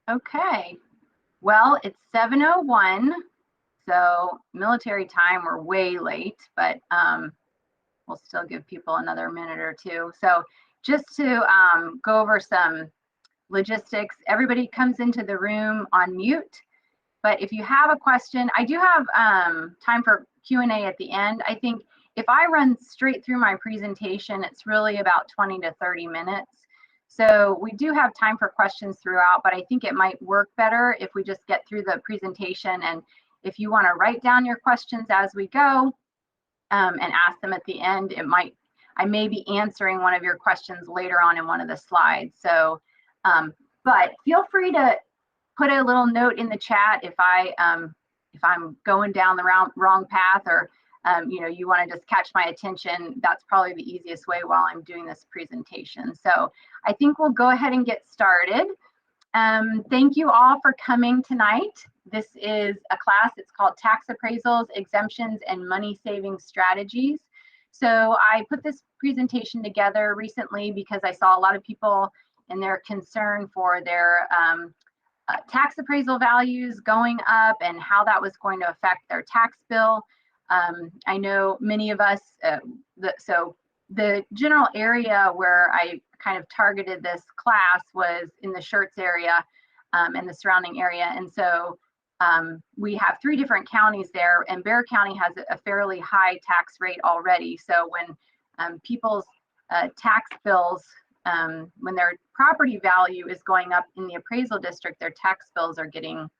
Okay, well, it's 7:01, so military time, we're way late, but we'll still give people another minute or two. So just to go over some logistics, everybody comes into the room on mute, but if you have a question, I do have time for Q&A at the end. I think if I run straight through my presentation, it's really about 20 to 30 minutes. So we do have time for questions throughout, but I think it might work better if we just get through the presentation. And if you want to write down your questions as we go and ask them at the end, I may be answering one of your questions later on in one of the slides. So, but feel free to put a little note in the chat if I'm going down the wrong path, or you want to just catch my attention. That's probably the easiest way while I'm doing this presentation. So I think we'll go ahead and get started. Thank you all for coming tonight. This is a class, it's called Tax Appraisals, Exemptions, and Money Saving Strategies. So I put this presentation together recently because I saw a lot of people and their concern for their tax appraisal values going up and how that was going to affect their tax bill. I know many of us, so the general area where I kind of targeted this class was in the Schertz area and the surrounding area. And so we have 3 different counties there, and Bexar County has a fairly high tax rate already. So when people's tax bills, when their property value is going up in the appraisal district, their tax bills are getting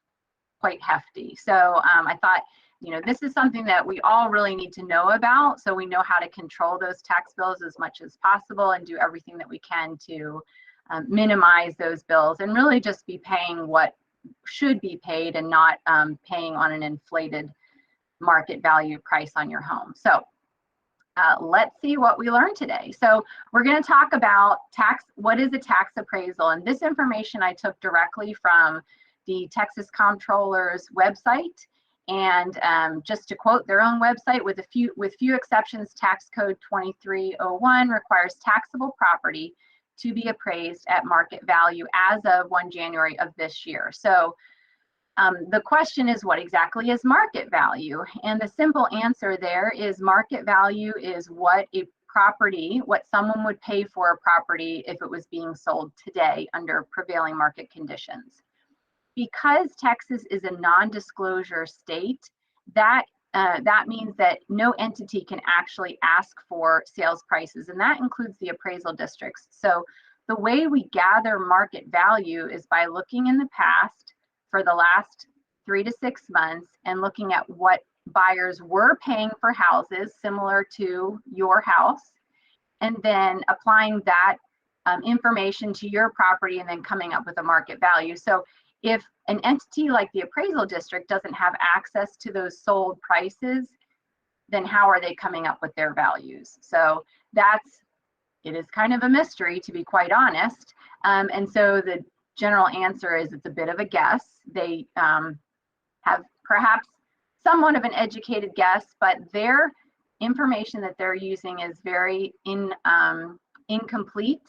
quite hefty. So I thought, this is something that we all really need to know about, so we know how to control those tax bills as much as possible and do everything that we can to minimize those bills and really just be paying what should be paid and not paying on an inflated market value price on your home. So let's see what we learned today. So we're going to talk about what is a tax appraisal, and this information I took directly from the Texas Comptroller's website. And just to quote their own website, with few exceptions, tax code 2301 requires taxable property to be appraised at market value as of 1 January of this year. So the question is, what exactly is market value? And the simple answer there is market value is what someone would pay for a property if it was being sold today under prevailing market conditions. Because Texas is a non-disclosure state, that means that no entity can actually ask for sales prices, and that includes the appraisal districts. So the way we gather market value is by looking in the past for the last 3 to 6 months and looking at what buyers were paying for houses similar to your house, and then applying that information to your property and then coming up with a market value. So if an entity like the appraisal district doesn't have access to those sold prices, then how are they coming up with their values? So it is kind of a mystery, to be quite honest. And so the general answer is it's a bit of a guess. They have perhaps somewhat of an educated guess, but their information that they're using is very incomplete.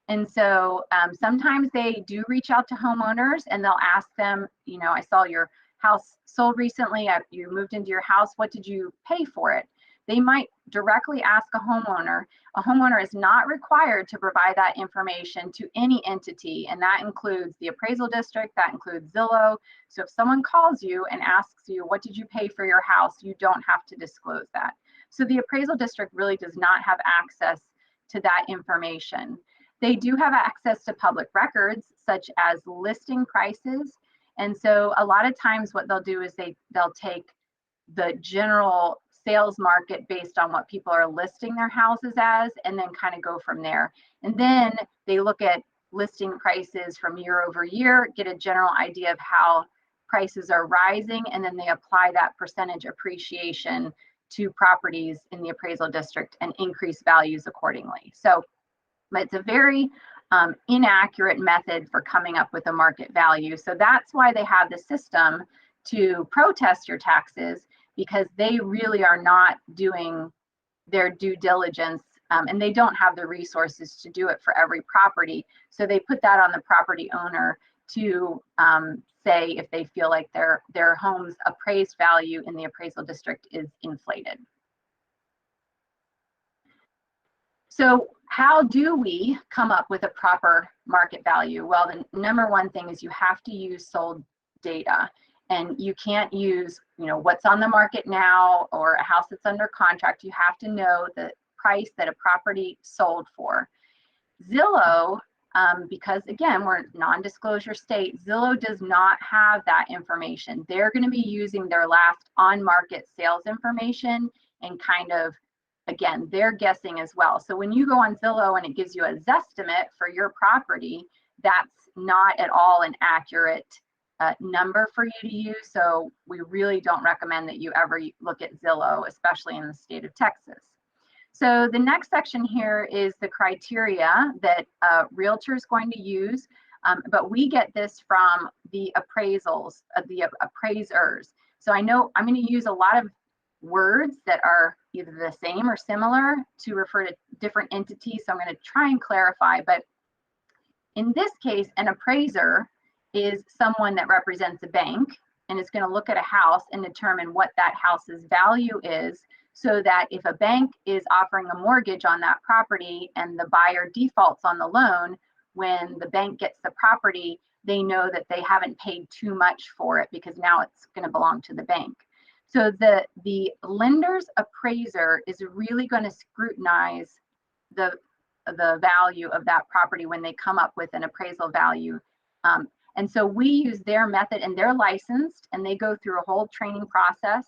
And so sometimes they do reach out to homeowners and they'll ask them, I saw your house sold recently, you moved into your house, what did you pay for it? They might directly ask a homeowner. A homeowner is not required to provide that information to any entity, and that includes the appraisal district, that includes Zillow. So if someone calls you and asks you, what did you pay for your house? You don't have to disclose that. So the appraisal district really does not have access to that information. They do have access to public records, such as listing prices. And so a lot of times what they'll do is they'll take the general sales market based on what people are listing their houses as, and then kind of go from there. And then they look at listing prices from year over year, get a general idea of how prices are rising, and then they apply that percentage appreciation to properties in the appraisal district and increase values accordingly. So it's a very inaccurate method for coming up with a market value. So that's why they have the system to protest your taxes, because they really are not doing their due diligence, and they don't have the resources to do it for every property. So they put that on the property owner to say if they feel like their home's appraised value in the appraisal district is inflated. So how do we come up with a proper market value? Well, the number one thing is you have to use sold data, and you can't use, what's on the market now or a house that's under contract. You have to know the price that a property sold for. Zillow, because again, we're a non-disclosure state, Zillow does not have that information. They're going to be using their last on-market sales information and kind of, again, they're guessing as well. So when you go on Zillow and it gives you a Zestimate for your property, that's not at all an accurate number for you to use. So we really don't recommend that you ever look at Zillow, especially in the state of Texas. So the next section here is the criteria that a realtor is going to use, but we get this from the appraisals, the appraisers. So I know I'm going to use a lot of words that are either the same or similar to refer to different entities. So I'm going to try and clarify, but in this case, an appraiser is someone that represents a bank and is going to look at a house and determine what that house's value is, so that if a bank is offering a mortgage on that property and the buyer defaults on the loan, when the bank gets the property, they know that they haven't paid too much for it because now it's going to belong to the bank. So the lender's appraiser is really going to scrutinize the value of that property when they come up with an appraisal value. And so we use their method, and they're licensed, and they go through a whole training process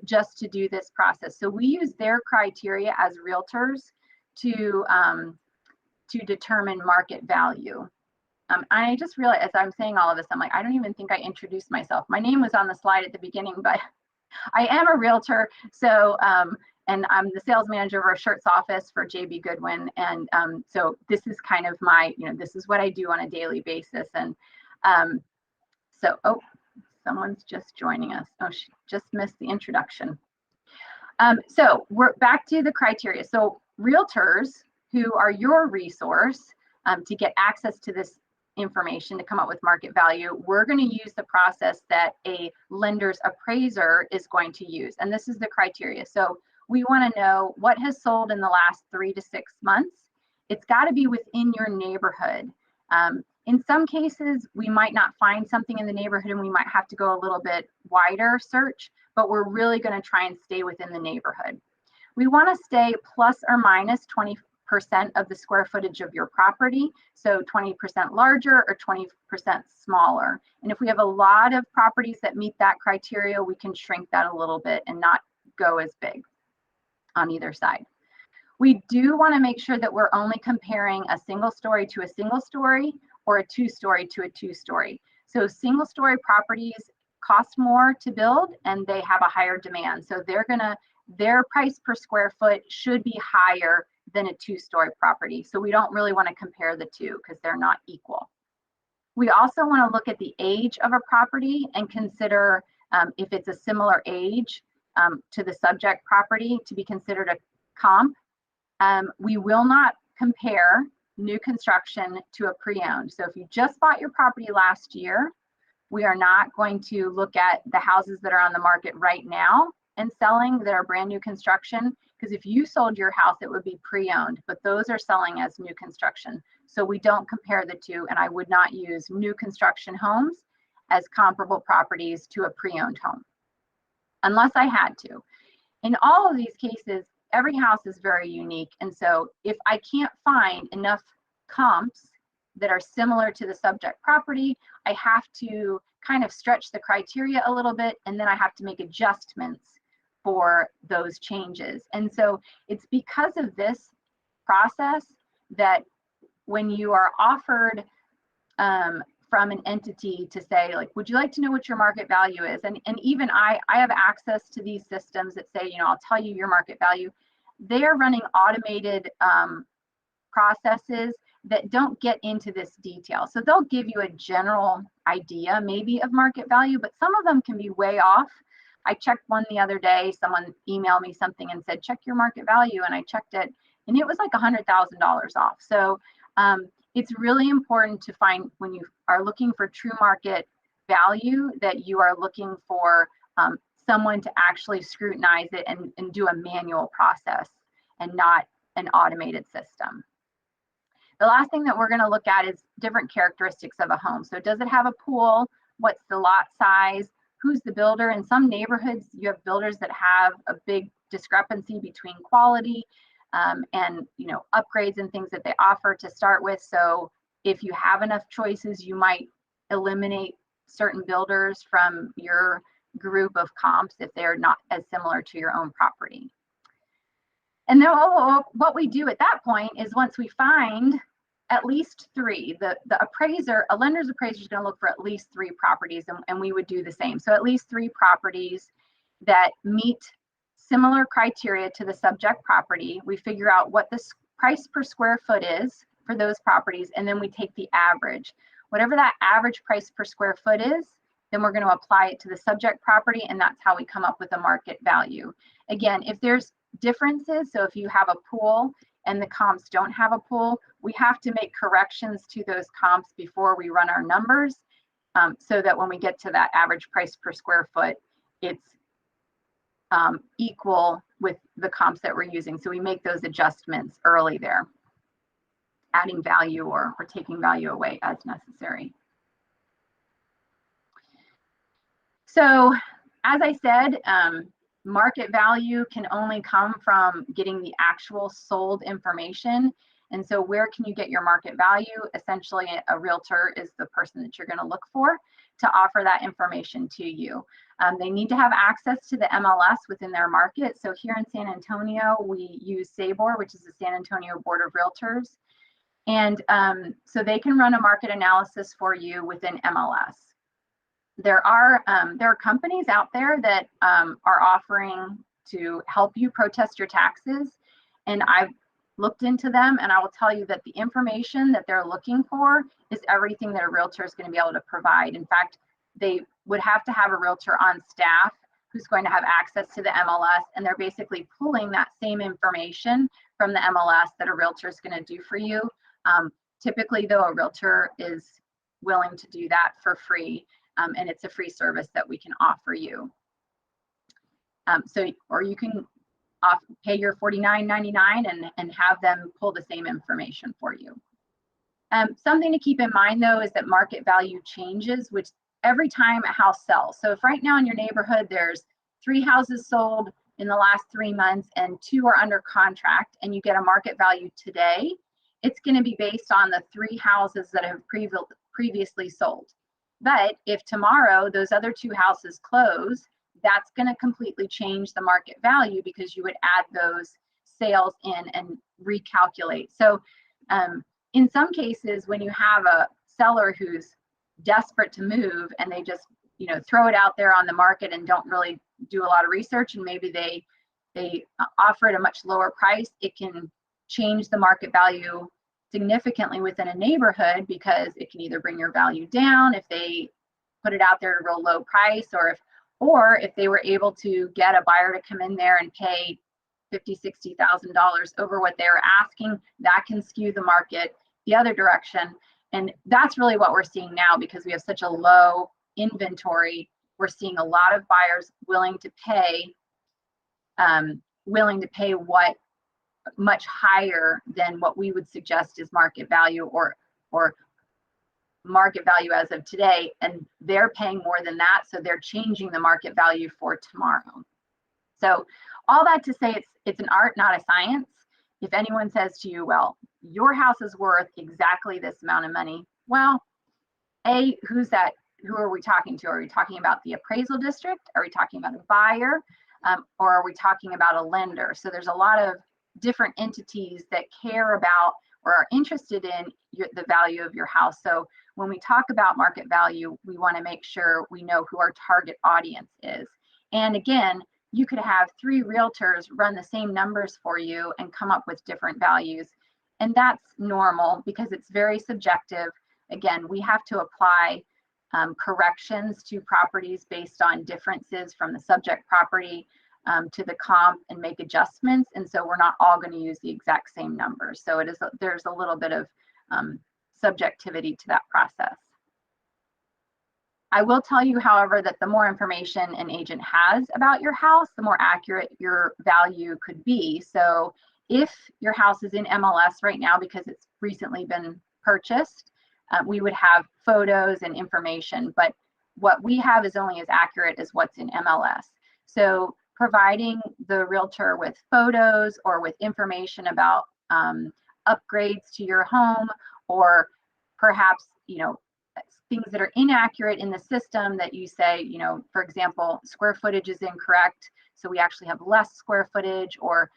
just to do this process. So we use their criteria as realtors to determine market value. I just realized as I'm saying all of this, I'm like, I don't even think I introduced myself. My name was on the slide at the beginning, but I am a realtor. So, and I'm the sales manager of our Shirts office for JB Goodwin. And so this is kind of my, this is what I do on a daily basis. And so, oh, someone's just joining us. Oh, she just missed the introduction. So we're back to the criteria. So realtors, who are your resource to get access to this information to come up with market value, we're going to use the process that a lender's appraiser is going to use. And this is the criteria. So we want to know what has sold in the last 3 to 6 months. It's got to be within your neighborhood. In some cases, we might not find something in the neighborhood and we might have to go a little bit wider search, but we're really going to try and stay within the neighborhood. We want to stay plus or minus 20% of the square footage of your property, so 20% larger or 20% smaller. And if we have a lot of properties that meet that criteria, we can shrink that a little bit and not go as big on either side. We do want to make sure that we're only comparing a single story to a single story or a 2-story to a 2-story. So single story properties cost more to build and they have a higher demand. So their price per square foot should be higher than a 2-story property. So we don't really want to compare the two because they're not equal. We also want to look at the age of a property and consider if it's a similar age to the subject property to be considered a comp. We will not compare new construction to a pre-owned. So if you just bought your property last year, we are not going to look at the houses that are on the market right now and selling that are brand new construction, because if you sold your house, it would be pre-owned, but those are selling as new construction. So we don't compare the two, and I would not use new construction homes as comparable properties to a pre-owned home, unless I had to. In all of these cases, every house is very unique. And so if I can't find enough comps that are similar to the subject property, I have to kind of stretch the criteria a little bit, and then I have to make adjustments for those changes. And so it's because of this process that when you are offered from an entity to say, like, would you like to know what your market value is? And even I have access to these systems that say, I'll tell you your market value. They are running automated processes that don't get into this detail. So they'll give you a general idea maybe of market value, but some of them can be way off. I checked one the other day, someone emailed me something and said, check your market value. And I checked it and it was like $100,000 off. So it's really important to find, when you are looking for true market value, that you are looking for someone to actually scrutinize it and do a manual process and not an automated system. The last thing that we're going to look at is different characteristics of a home. So does it have a pool? What's the lot size? Who's the builder? In some neighborhoods, you have builders that have a big discrepancy between quality and upgrades and things that they offer to start with. So if you have enough choices, you might eliminate certain builders from your group of comps if they're not as similar to your own property. And then what we do at that point is, once we find at least 3, the appraiser, a lender's appraiser, is going to look for at least 3 properties, and we would do the same. So at least 3 properties that meet similar criteria to the subject property. We figure out what the price per square foot is for those properties, and then we take the average. Whatever that average price per square foot is, then we're going to apply it to the subject property, and that's how we come up with a market value. Again, if there's differences, so if you have a pool and the comps don't have a pool, we have to make corrections to those comps before we run our numbers, so that when we get to that average price per square foot, it's equal with the comps that we're using. So we make those adjustments early there, adding value or taking value away as necessary. So as I said, market value can only come from getting the actual sold information. And so where can you get your market value? Essentially, a realtor is the person that you're going to look for to offer that information to you. They need to have access to the MLS within their market. So here in San Antonio, we use SABOR, which is the San Antonio Board of Realtors. And so they can run a market analysis for you within MLS. There are companies out there that are offering to help you protest your taxes, and I've looked into them, and I will tell you that the information that they're looking for is everything that a realtor is going to be able to provide. In fact, they would have to have a realtor on staff who's going to have access to the MLS, and they're basically pulling that same information from the MLS that a realtor is going to do for you. Typically, though, a realtor is willing to do that for free. And it's a free service that we can offer you. Or you can pay your $49.99 and have them pull the same information for you. Something to keep in mind, though, is that market value changes which every time a house sells. So if right now in your neighborhood there's 3 houses sold in the last 3 months and 2 are under contract, and you get a market value today, it's going to be based on the 3 houses that have previously sold. But if tomorrow those other 2 houses close, that's going to completely change the market value, because you would add those sales in and recalculate. So in some cases, when you have a seller who's desperate to move and they just throw it out there on the market and don't really do a lot of research, and maybe they offer it a much lower price, it can change the market value significantly within a neighborhood, because it can either bring your value down if they put it out there at a real low price, or if they were able to get a buyer to come in there and pay $50,000, $60,000 over what they were asking, that can skew the market the other direction. And that's really what we're seeing now, because we have such a low inventory. We're seeing a lot of buyers willing to pay what much higher than what we would suggest is market value or market value as of today, and they're paying more than that, so they're changing the market value for tomorrow. So all that to say, it's an art, not a science. If anyone says to you, well, your house is worth exactly this amount of money, well, who's that? Who are we talking to? Are we talking about the appraisal district? Are we talking about a buyer? Or are we talking about a lender? So there's a lot of different entities that care about or are interested in the value of your house. So when we talk about market value, we want to make sure we know who our target audience is. And again, you could have 3 realtors run the same numbers for you and come up with different values. And that's normal, because it's very subjective. Again, we have to apply corrections to properties based on differences from the subject property to the comp and make adjustments. And so we're not all going to use the exact same numbers. So there's a little bit of subjectivity to that process. I will tell you, however, that the more information an agent has about your house, the more accurate your value could be. So if your house is in MLS right now because it's recently been purchased, we would have photos and information, but what we have is only as accurate as what's in MLS. So providing the realtor with photos or with information about upgrades to your home, or perhaps, things that are inaccurate in the system that you say, for example, square footage is incorrect, so we actually have less square footage, or,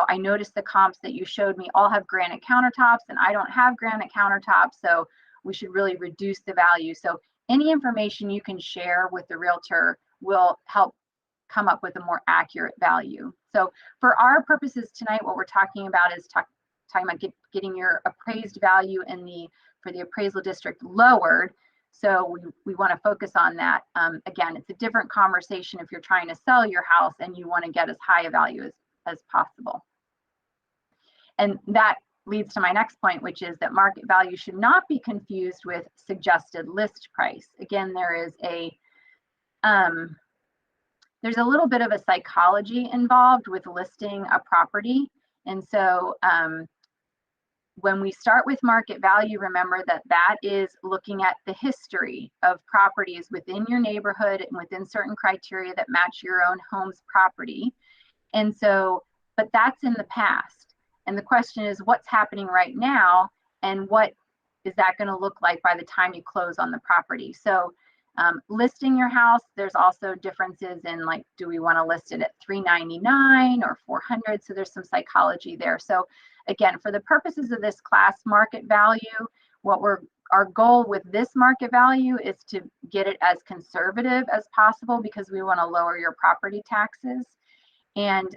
I noticed the comps that you showed me all have granite countertops and I don't have granite countertops, so we should really reduce the value. So any information you can share with the realtor will help come up with a more accurate value. So for our purposes tonight, what we're talking about is talking about getting your appraised value for the appraisal district lowered. So we want to focus on that. Again, it's a different conversation if you're trying to sell your house and you want to get as high a value as possible. And that leads to my next point, which is that market value should not be confused with suggested list price. Again, there's a little bit of a psychology involved with listing a property. And so when we start with market value, remember that that is looking at the history of properties within your neighborhood and within certain criteria that match your own home's property. And so, but that's in the past. And the question is, what's happening right now, and what is that going to look like by the time you close on the property? So listing your house, there's also differences in, like, do we want to list it at $399 or $400? So there's some psychology there. So again, for the purposes of this class, market value, our goal with this market value is to get it as conservative as possible, because we want to lower your property taxes. And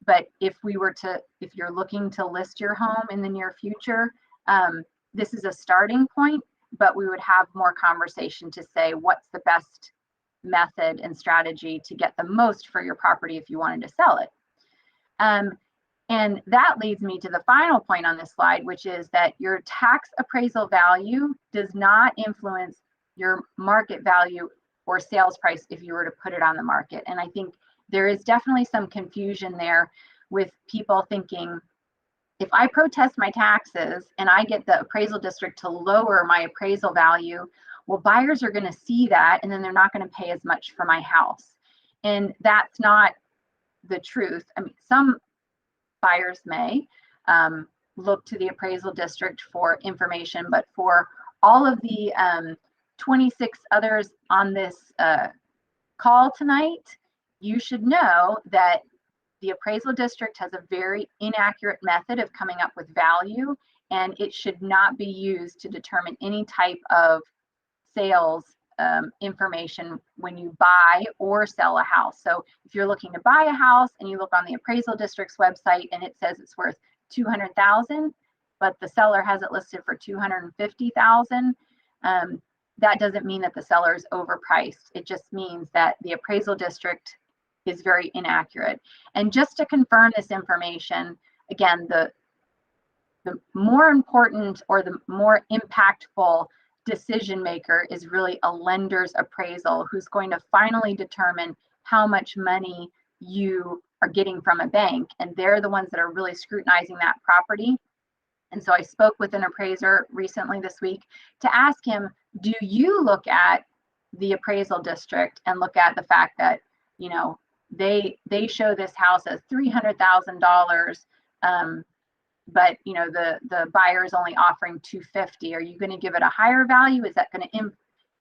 but if you're looking to list your home in the near future, this is a starting point, but we would have more conversation to say what's the best method and strategy to get the most for your property if you wanted to sell it. And that leads me to the final point on this slide, which is that your tax appraisal value does not influence your market value or sales price if you were to put it on the market. And I think there is definitely some confusion there with people thinking, if I protest my taxes and I get the appraisal district to lower my appraisal value, well, buyers are going to see that and then they're not going to pay as much for my house. And that's not the truth. I mean, some buyers may look to the appraisal district for information, but for all of the 26 others on this call tonight, you should know that the appraisal district has a very inaccurate method of coming up with value, and it should not be used to determine any type of sales information when you buy or sell a house. So if you're looking to buy a house and you look on the appraisal district's website and it says it's worth $200,000, but the seller has it listed for $250,000, that doesn't mean that the seller is overpriced. It just means that the appraisal district is very inaccurate. And just to confirm this information, again, the more important or the more impactful decision maker is really a lender's appraisal, who's going to finally determine how much money you are getting from a bank. And they're the ones that are really scrutinizing that property. And so I spoke with an appraiser recently this week to ask him, do you look at the appraisal district and look at the fact that, they show this house as $300,000, but the buyer is only offering $250,000. Are you going to give it a higher value? Is that going to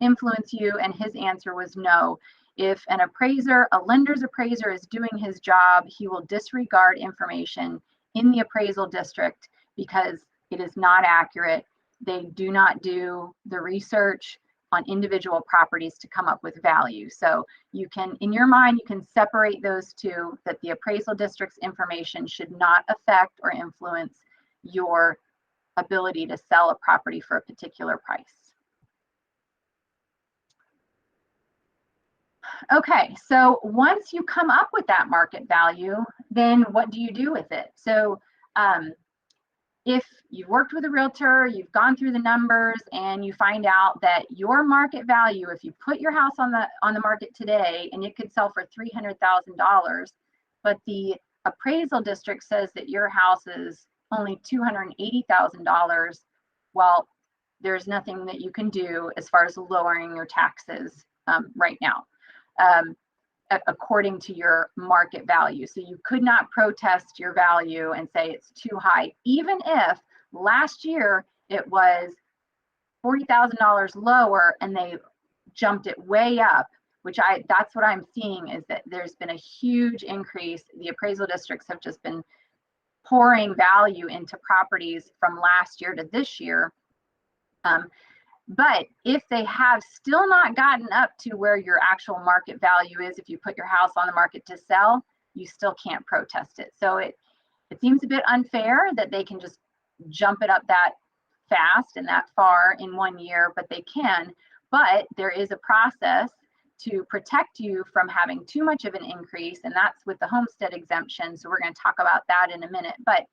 influence you? And his answer was no. If an appraiser, a lender's appraiser, is doing his job, he will disregard information in the appraisal district because it is not accurate. They do not do the research on individual properties to come up with value. So you can, in your mind, you can separate those two, that the appraisal district's information should not affect or influence your ability to sell a property for a particular price. Okay, so once you come up with that market value, then what do you do with it? So if you've worked with a realtor, you've gone through the numbers, and you find out that your market value, if you put your house on the market today and it could sell for $300,000, but the appraisal district says that your house is only $280,000, well, there's nothing that you can do as far as lowering your taxes right now, according to your market value. So you could not protest your value and say it's too high, even if last year it was $40,000 lower and they jumped it way up, which that's what I'm seeing, is that there's been a huge increase. The appraisal districts have just been pouring value into properties from last year to this year. But if they have still not gotten up to where your actual market value is, if you put your house on the market to sell, you still can't protest it. So it seems a bit unfair that they can just jump it up that fast and that far in 1 year, but they can. But there is a process to protect you from having too much of an increase, and that's with the homestead exemption. So we're going to talk about that in a minute. But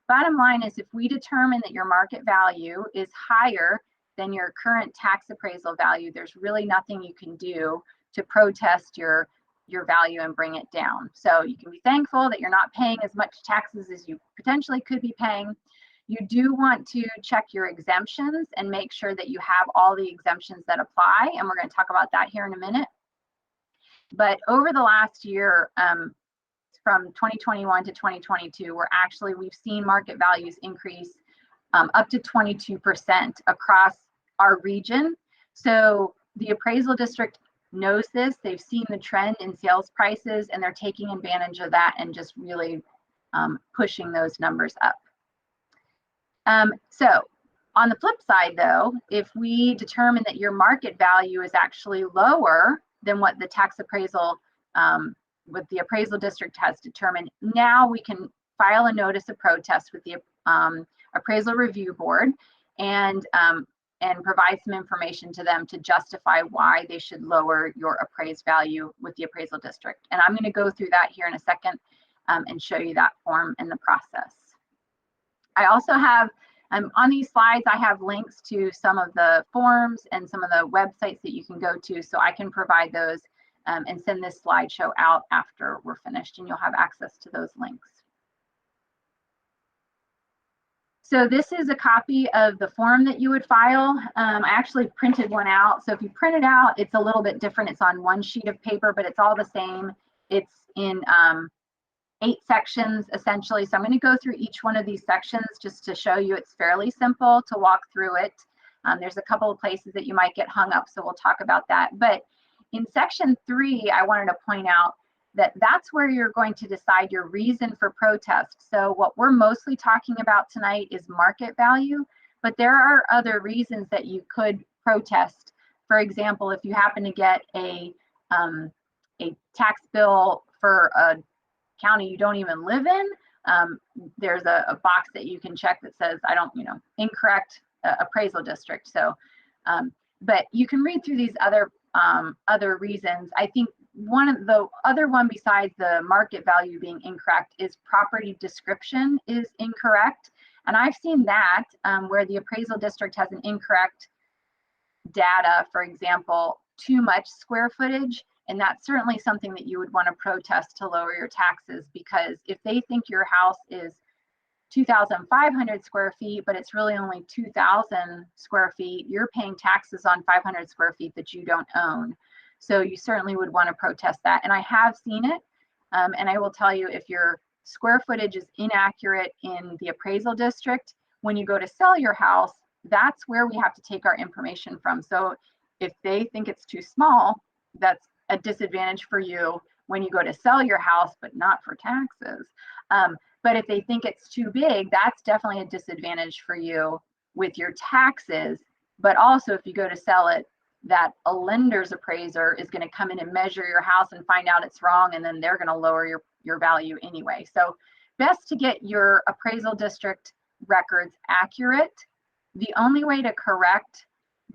bottom line is, if we determine that your market value is higher than your current tax appraisal value, there's really nothing you can do to protest your value and bring it down. So you can be thankful that you're not paying as much taxes as you potentially could be paying. You do want to check your exemptions and make sure that you have all the exemptions that apply, and we're going to talk about that here in a minute. But over the last year, from 2021 to 2022, we've seen market values increase up to 22% across our region. So the appraisal district knows this. They've seen the trend in sales prices, and they're taking advantage of that and just really pushing those numbers up. So on the flip side, though, if we determine that your market value is actually lower than what the tax appraisal, what the appraisal district has determined, now we can file a notice of protest with the appraisal review board and provide some information to them to justify why they should lower your appraised value with the appraisal district. And I'm going to go through that here in a second and show you that form and the process. I also have, on these slides, I have links to some of the forms and some of the websites that you can go to, so I can provide those and send this slideshow out after we're finished, and you'll have access to those links. So this is a copy of the form that you would file. I actually printed one out. So if you print it out, it's a little bit different. It's on one sheet of paper, but it's all the same. It's in 8 sections, essentially. So I'm going to go through each one of these sections just to show you it's fairly simple to walk through it. There's a couple of places that you might get hung up, so we'll talk about that. But in section 3, I wanted to point out that that's where you're going to decide your reason for protest. So what we're mostly talking about tonight is market value, but there are other reasons that you could protest. For example, if you happen to get a tax bill for a county you don't even live in, there's a box that you can check that says, incorrect appraisal district. So, but you can read through these other reasons. I think the other one besides the market value being incorrect is property description is incorrect. And I've seen that where the appraisal district has an incorrect data, for example, too much square footage. And that's certainly something that you would want to protest to lower your taxes, because if they think your house is 2,500 square feet, but it's really only 2,000 square feet, you're paying taxes on 500 square feet that you don't own. So you certainly would want to protest that. And I have seen it. And I will tell you, if your square footage is inaccurate in the appraisal district, when you go to sell your house, that's where we have to take our information from. So if they think it's too small, that's a disadvantage for you when you go to sell your house, but not for taxes. But if they think it's too big, that's definitely a disadvantage for you with your taxes. But also, if you go to sell it, that a lender's appraiser is going to come in and measure your house and find out it's wrong, and then they're going to lower your value anyway. So best to get your appraisal district records accurate. The only way to correct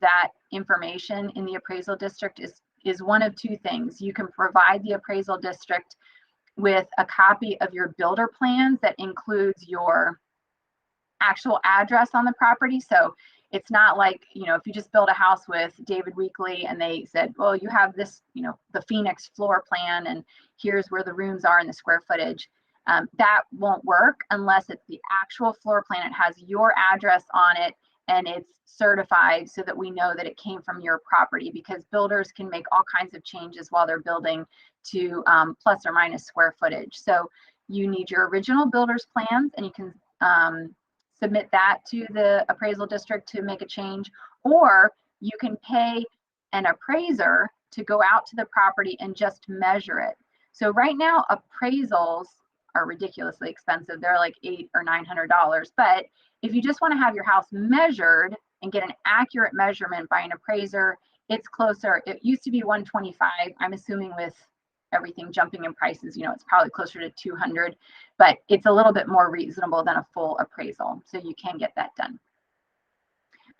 that information in the appraisal district is one of 2 things. You can provide the appraisal district with a copy of your builder plans that includes your actual address on the property. So it's not like, you know, if you just build a house with David Weekly and they said, well, you have this, you know, the Phoenix floor plan and here's where the rooms are and the square footage. That won't work unless it's the actual floor plan. It has your address on it and it's certified so that we know that it came from your property, because builders can make all kinds of changes while they're building to plus or minus square footage. So you need your original builder's plans, and you can submit that to the appraisal district to make a change, or you can pay an appraiser to go out to the property and just measure it. So right now appraisals are ridiculously expensive. They're like $800 or $900. But if you just want to have your house measured and get an accurate measurement by an appraiser, it's closer. It used to be $125. I'm assuming with everything jumping in prices, you know, it's probably closer to $200, but it's a little bit more reasonable than a full appraisal. So you can get that done.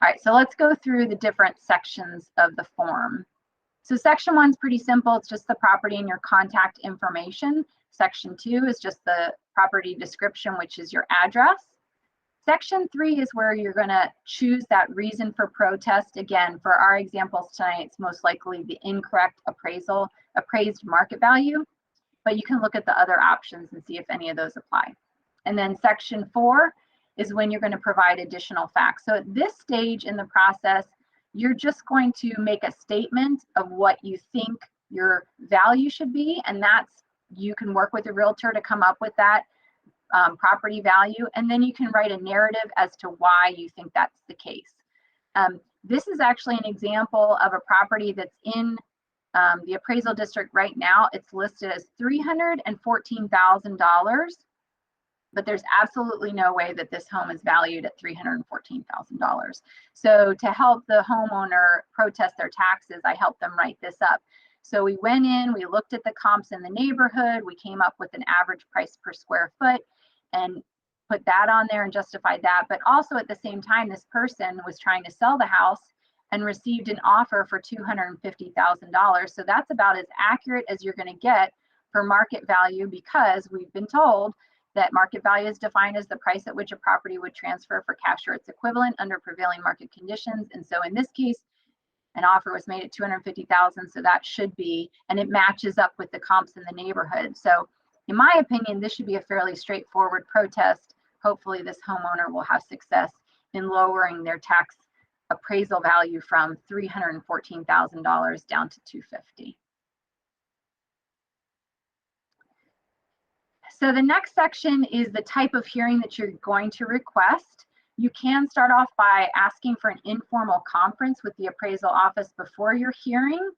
All right, so let's go through the different sections of the form. So section 1 is pretty simple. It's just the property and your contact information. Section 2 is just the property description, which is your address. Section 3 is where you're going to choose that reason for protest. Again, for our examples tonight, it's most likely the incorrect appraised market value, but you can look at the other options and see if any of those apply. And then section 4 is when you're going to provide additional facts. So at this stage in the process, you're just going to make a statement of what you think your value should be, and that's, you can work with a realtor to come up with that property value, and then you can write a narrative as to why you think that's the case. This is actually an example of a property that's in the appraisal district right now. It's listed as $314,000, but there's absolutely no way that this home is valued at $314,000. So to help the homeowner protest their taxes, I helped them write this up. So we went in, we looked at the comps in the neighborhood, we came up with an average price per square foot and put that on there and justified that. But also at the same time, this person was trying to sell the house and received an offer for $250,000. So that's about as accurate as you're going to get for market value, because we've been told that market value is defined as the price at which a property would transfer for cash or its equivalent under prevailing market conditions. And so in this case, an offer was made at $250,000, so that should be, and it matches up with the comps in the neighborhood. So in my opinion, this should be a fairly straightforward protest. Hopefully this homeowner will have success in lowering their tax appraisal value from $314,000 down to $250,000. So the next section is the type of hearing that you're going to request. You can start off by asking for an informal conference with the appraisal office before your hearing.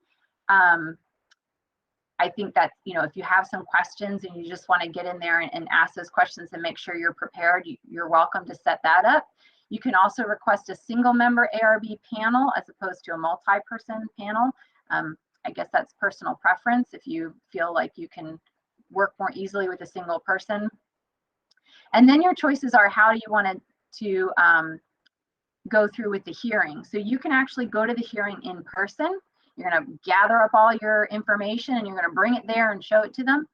I think that, you know, if you have some questions and you just want to get in there and ask those questions and make sure you're prepared, you're welcome to set that up. You can also request a single member ARB panel as opposed to a multi-person panel. I guess that's personal preference if you feel like you can work more easily with a single person. And then your choices are how do you want to go through with the hearing. So you can actually go to the hearing in person. You're going to gather up all your information and you're going to bring it there and show it to them.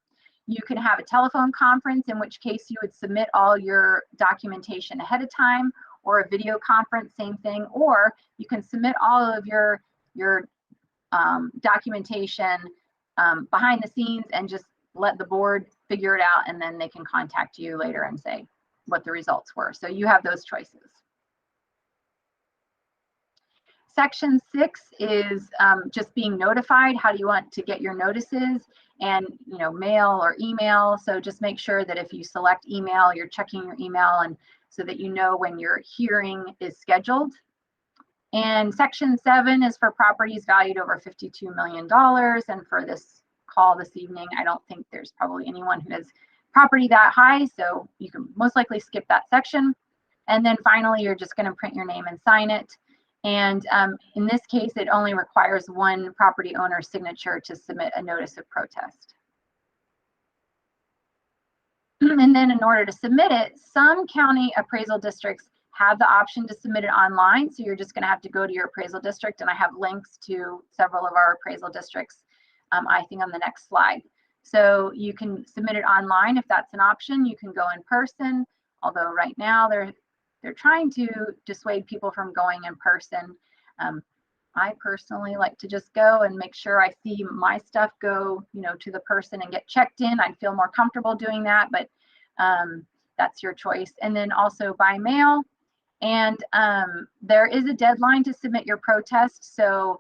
You can have a telephone conference, in which case you would submit all your documentation ahead of time, or a video conference, same thing, or you can submit all of your documentation behind the scenes and just let the board figure it out, and then they can contact you later and say what the results were. So you have those choices. Section 6 is just being notified. How do you want to get your notices? And, you know, mail or email. So just make sure that if you select email, you're checking your email, and so that you know when your hearing is scheduled. And section 7 is for properties valued over $52 million. And for this call this evening, I don't think there's probably anyone who has property that high, so you can most likely skip that section. And then finally, you're just going to print your name and sign it. And in this case, it only requires one property owner's signature to submit a notice of protest. And then in order to submit it, some county appraisal districts have the option to submit it online. So you're just going to have to go to your appraisal district, and I have links to several of our appraisal districts, I think, on the next slide. So you can submit it online if that's an option. You can go in person, although right now they're trying to dissuade people from going in person. I personally like to just go and make sure I see my stuff go, to the person and get checked in. I'd feel more comfortable doing that, but that's your choice. And then also by mail. And there is a deadline to submit your protest. So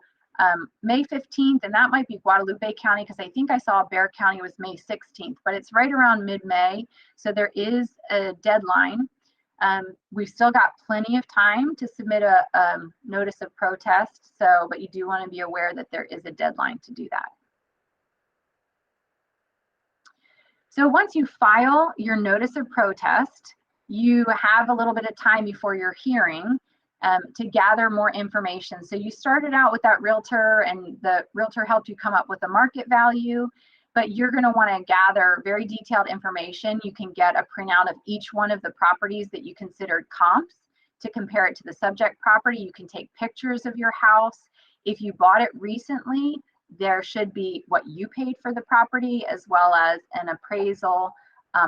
May 15th, and that might be Guadalupe County, because I think I saw Bexar County was May 16th, but it's right around mid-May. So there is a deadline. We've still got plenty of time to submit a notice of protest. So, but you do want to be aware that there is a deadline to do that. So once you file your notice of protest, you have a little bit of time before your hearing to gather more information. So you started out with that realtor, and the realtor helped you come up with a market value, but you're going to want to gather very detailed information. You can get a printout of each one of the properties that you considered comps to compare it to the subject property. You can take pictures of your house. If you bought it recently, there should be what you paid for the property, as well as an appraisal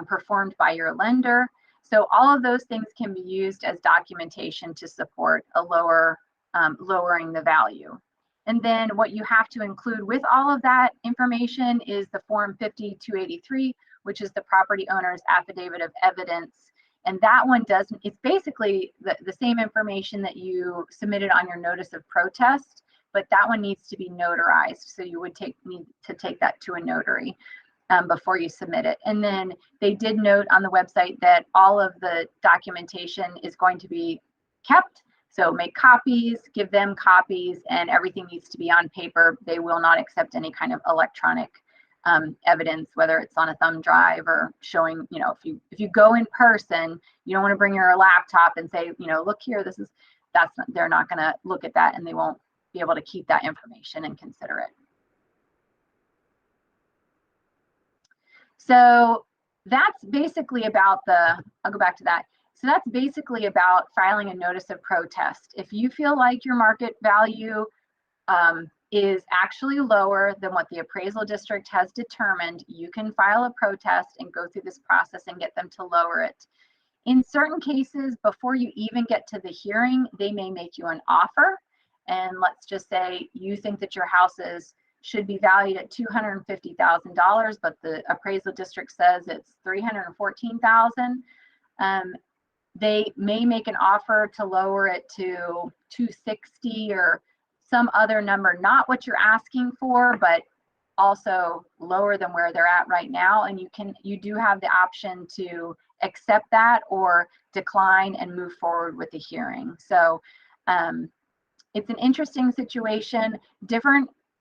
performed by your lender. So all of those things can be used as documentation to support a lowering the value. And then what you have to include with all of that information is the Form 5283, which is the property owner's affidavit of evidence. And that one doesn't, it's basically the same information that you submitted on your notice of protest, but that one needs to be notarized. So you would need to take that to a notary before you submit it. And then they did note on the website that all of the documentation is going to be kept. So make copies, give them copies, and everything needs to be on paper. They will not accept any kind of electronic evidence, whether it's on a thumb drive or showing, if you go in person, you don't want to bring your laptop and say, look here, they're not going to look at that, and they won't be able to keep that information and consider it. So that's basically about I'll go back to that. So that's basically about filing a notice of protest. If you feel like your market value is actually lower than what the appraisal district has determined, you can file a protest and go through this process and get them to lower it. In certain cases, before you even get to the hearing, they may make you an offer. And let's just say you think that your houses should be valued at $250,000, but the appraisal district says it's $314,000. They may make an offer to lower it to $260,000 or some other number, not what you're asking for, but also lower than where they're at right now. And you do have the option to accept that or decline and move forward with the hearing. So it's an interesting situation.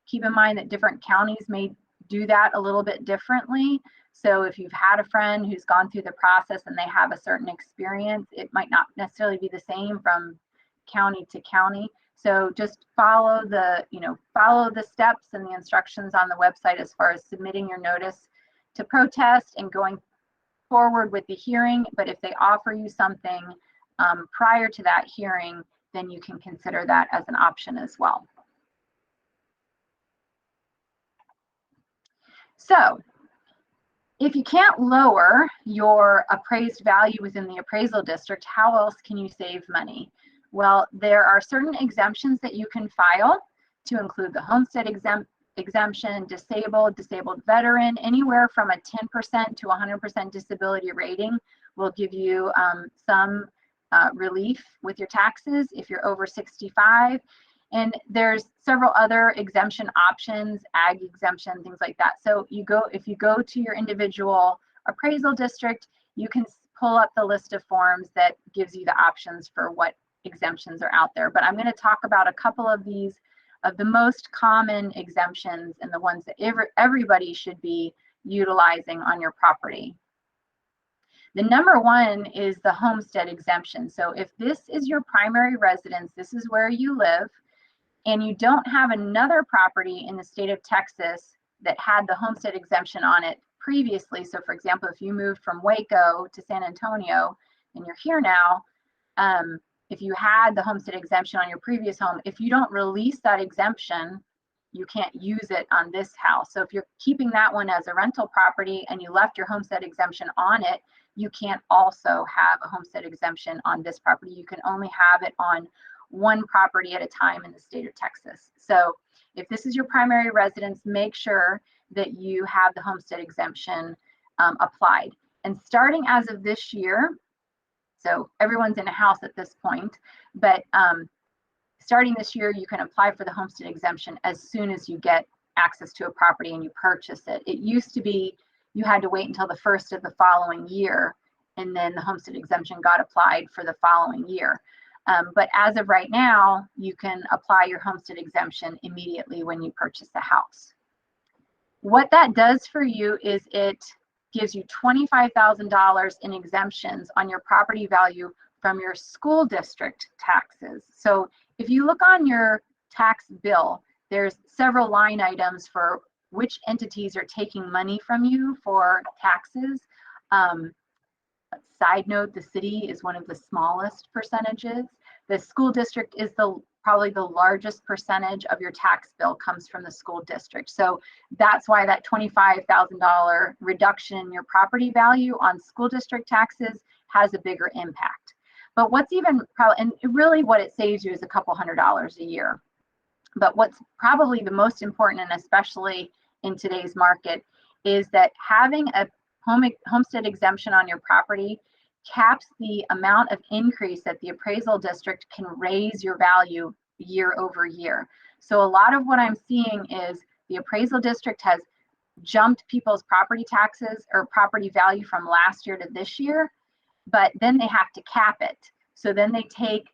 Keep in mind that different counties may do that a little bit differently. So if you've had a friend who's gone through the process and they have a certain experience, it might not necessarily be the same from county to county. So just follow the steps and the instructions on the website as far as submitting your notice to protest and going forward with the hearing. But if they offer you something prior to that hearing, then you can consider that as an option as well. So if you can't lower your appraised value within the appraisal district, how else can you save money? Well, there are certain exemptions that you can file to include the homestead exemption, disabled veteran. Anywhere from a 10% to 100% disability rating will give you some relief with your taxes if you're over 65. And there's several other exemption options, ag exemption, things like that. So if you go to your individual appraisal district, you can pull up the list of forms that gives you the options for what exemptions are out there. But I'm going to talk about a couple of these, of the most common exemptions and the ones that everybody should be utilizing on your property. The number one is the homestead exemption. So if this is your primary residence, this is where you live, and you don't have another property in the state of Texas that had the homestead exemption on it previously. So for example, if you moved from Waco to San Antonio and you're here now, if you had the homestead exemption on your previous home, if you don't release that exemption, you can't use it on this house. So if you're keeping that one as a rental property and you left your homestead exemption on it, you can't also have a homestead exemption on this property. You can only have it on one property at a time in the state of Texas. So if this is your primary residence, make sure that you have the homestead exemption applied. And starting as of this year, so everyone's in a house at this point, but starting this year, you can apply for the homestead exemption as soon as you get access to a property and you purchase it. It used to be you had to wait until the first of the following year, and then the homestead exemption got applied for the following year. But as of right now, you can apply your homestead exemption immediately when you purchase the house. What that does for you is it gives you $25,000 in exemptions on your property value from your school district taxes. So if you look on your tax bill, there's several line items for which entities are taking money from you for taxes. Side note, the city is one of the smallest percentages. The school district is probably the largest percentage of your tax bill comes from the school district. So that's why that $25,000 reduction in your property value on school district taxes has a bigger impact. But what's even probably, and really what it saves you is a couple $100 a year. But what's probably the most important, and especially in today's market, is that having a homestead exemption on your property caps the amount of increase that the appraisal district can raise your value year over year. So a lot of what I'm seeing is the appraisal district has jumped people's property taxes or property value from last year to this year, but then they have to cap it. So then they take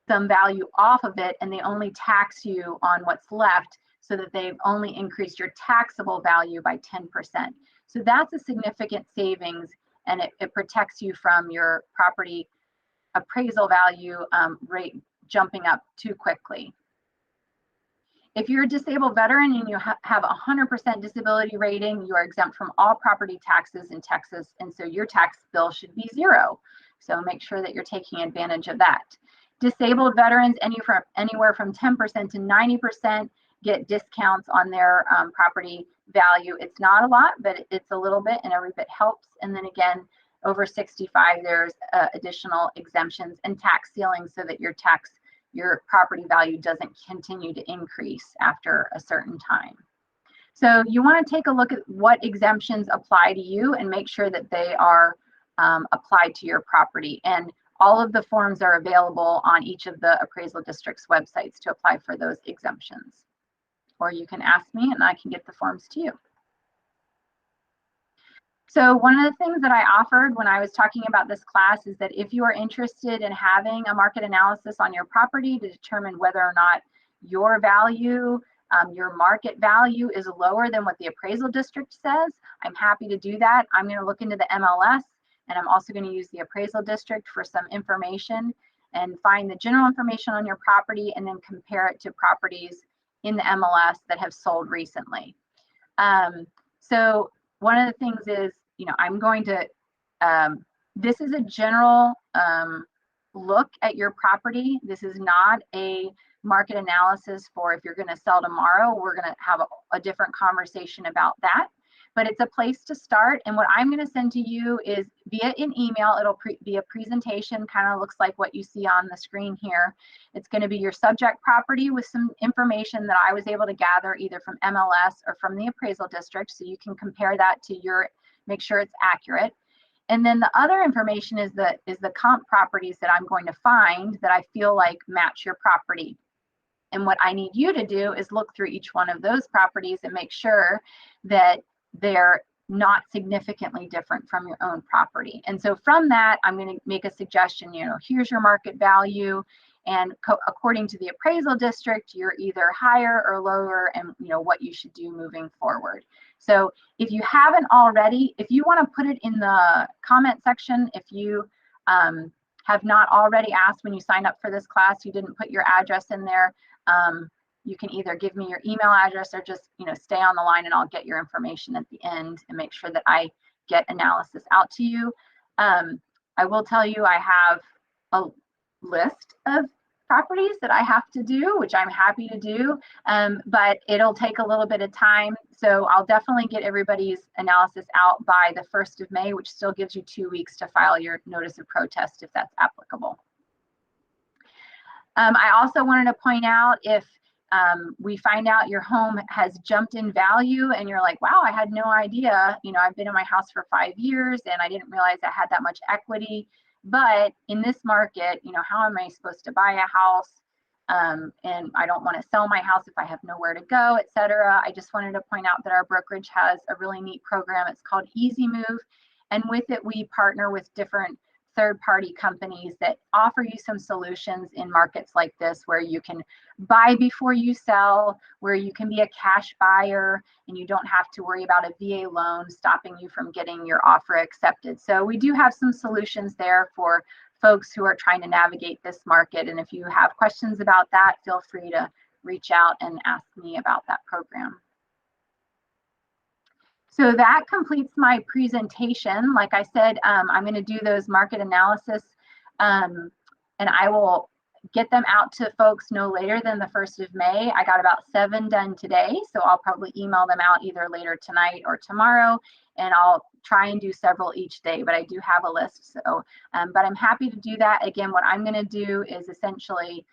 some value off of it and they only tax you on what's left, so that they've only increased your taxable value by 10%. So that's a significant savings, and it protects you from your property appraisal value rate jumping up too quickly. If you're a disabled veteran and you have a 100% disability rating, you are exempt from all property taxes in Texas, and so your tax bill should be zero. So make sure that you're taking advantage of that. Disabled veterans, anywhere from 10% to 90%, get discounts on their property value. It's not a lot, but it's a little bit, and every bit helps. And then again, over 65, there's additional exemptions and tax ceilings so that your property value doesn't continue to increase after a certain time. So you want to take a look at what exemptions apply to you and make sure that they are applied to your property. And all of the forms are available on each of the appraisal district's websites to apply for those exemptions. Or you can ask me and I can get the forms to you. So one of the things that I offered when I was talking about this class is that if you are interested in having a market analysis on your property to determine whether or not your value, your market value is lower than what the appraisal district says, I'm happy to do that. I'm going to look into the MLS, and I'm also going to use the appraisal district for some information and find the general information on your property and then compare it to properties in the MLS that have sold recently. So one of the things is, I'm going to, this is a general look at your property. This is not a market analysis for if you're going to sell tomorrow. We're going to have a different conversation about that. But it's a place to start. And what I'm going to send to you is via an email. It'll be a presentation, kind of looks like what you see on the screen here. It's going to be your subject property with some information that I was able to gather either from MLS or from the appraisal district. So you can compare that to make sure it's accurate. And then the other information is the comp properties that I'm going to find that I feel like match your property. And what I need you to do is look through each one of those properties and make sure that they're not significantly different from your own property. And so from that, I'm going to make a suggestion, here's your market value. And according to the appraisal district, you're either higher or lower, and what you should do moving forward. So if you haven't already, if you want to put it in the comment section, if you have not already asked when you signed up for this class, you didn't put your address in there, you can either give me your email address or just stay on the line and I'll get your information at the end and make sure that I get analysis out to you. I will tell you I have a list of properties that I have to do, which I'm happy to do, but it'll take a little bit of time. So I'll definitely get everybody's analysis out by the 1st of May, which still gives you 2 weeks to file your notice of protest if that's applicable. I also wanted to point out, if we find out your home has jumped in value and you're like, wow, I had no idea, you know, I've been in my house for 5 years and I didn't realize I had that much equity. But in this market, you know, how am I supposed to buy a house? And I don't want to sell my house if I have nowhere to go, etc. I just wanted to point out that our brokerage has a really neat program. It's called Easy Move. And with it, we partner with different third-party companies that offer you some solutions in markets like this, where you can buy before you sell, where you can be a cash buyer and you don't have to worry about a VA loan stopping you from getting your offer accepted. So we do have some solutions there for folks who are trying to navigate this market. And if you have questions about that, feel free to reach out and ask me about that program. So that completes my presentation. Like I said, I'm going to do those market analysis, and I will get them out to folks no later than the 1st of May. I got about 7 done today, so I'll probably email them out either later tonight or tomorrow, and I'll try and do several each day, but I do have a list. So, but I'm happy to do that. Again, what I'm going to do is essentially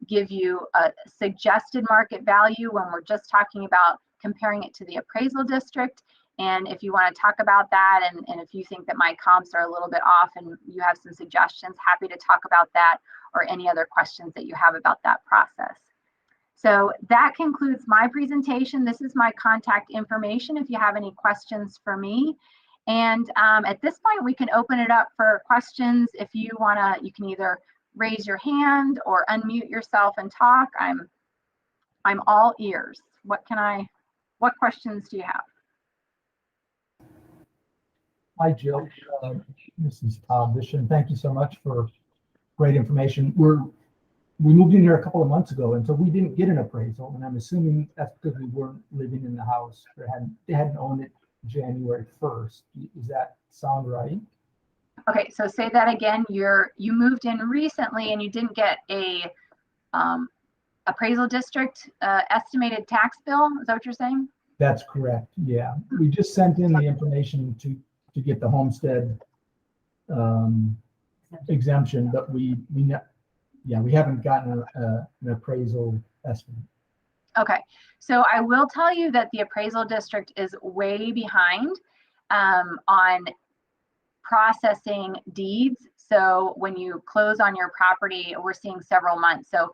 give you a suggested market value when we're just talking about comparing it to the appraisal district. And if you want to talk about that, and if you think that my comps are a little bit off and you have some suggestions, happy to talk about that, or any other questions that you have about that process. So that concludes my presentation. This is my contact information if you have any questions for me. And at this point, we can open it up for questions. If you want to, you can either raise your hand or unmute yourself and talk. I'm all ears. What questions do you have? Hi, Jill. This is Tom Bishop. Thank you so much for great information. We moved in here a couple of months ago, and so we didn't get an appraisal. And I'm assuming that's because we weren't living in the house. They hadn't owned it January 1st. Does that sound right? Okay, so say that again. You moved in recently, and you didn't get a appraisal district estimated tax bill. Is that what you're saying? That's correct. Yeah, we just sent in the information to get the homestead exemption, but we haven't gotten an appraisal estimate. Okay, so I will tell you that the appraisal district is way behind on processing deeds. So when you close on your property, we're seeing several months. So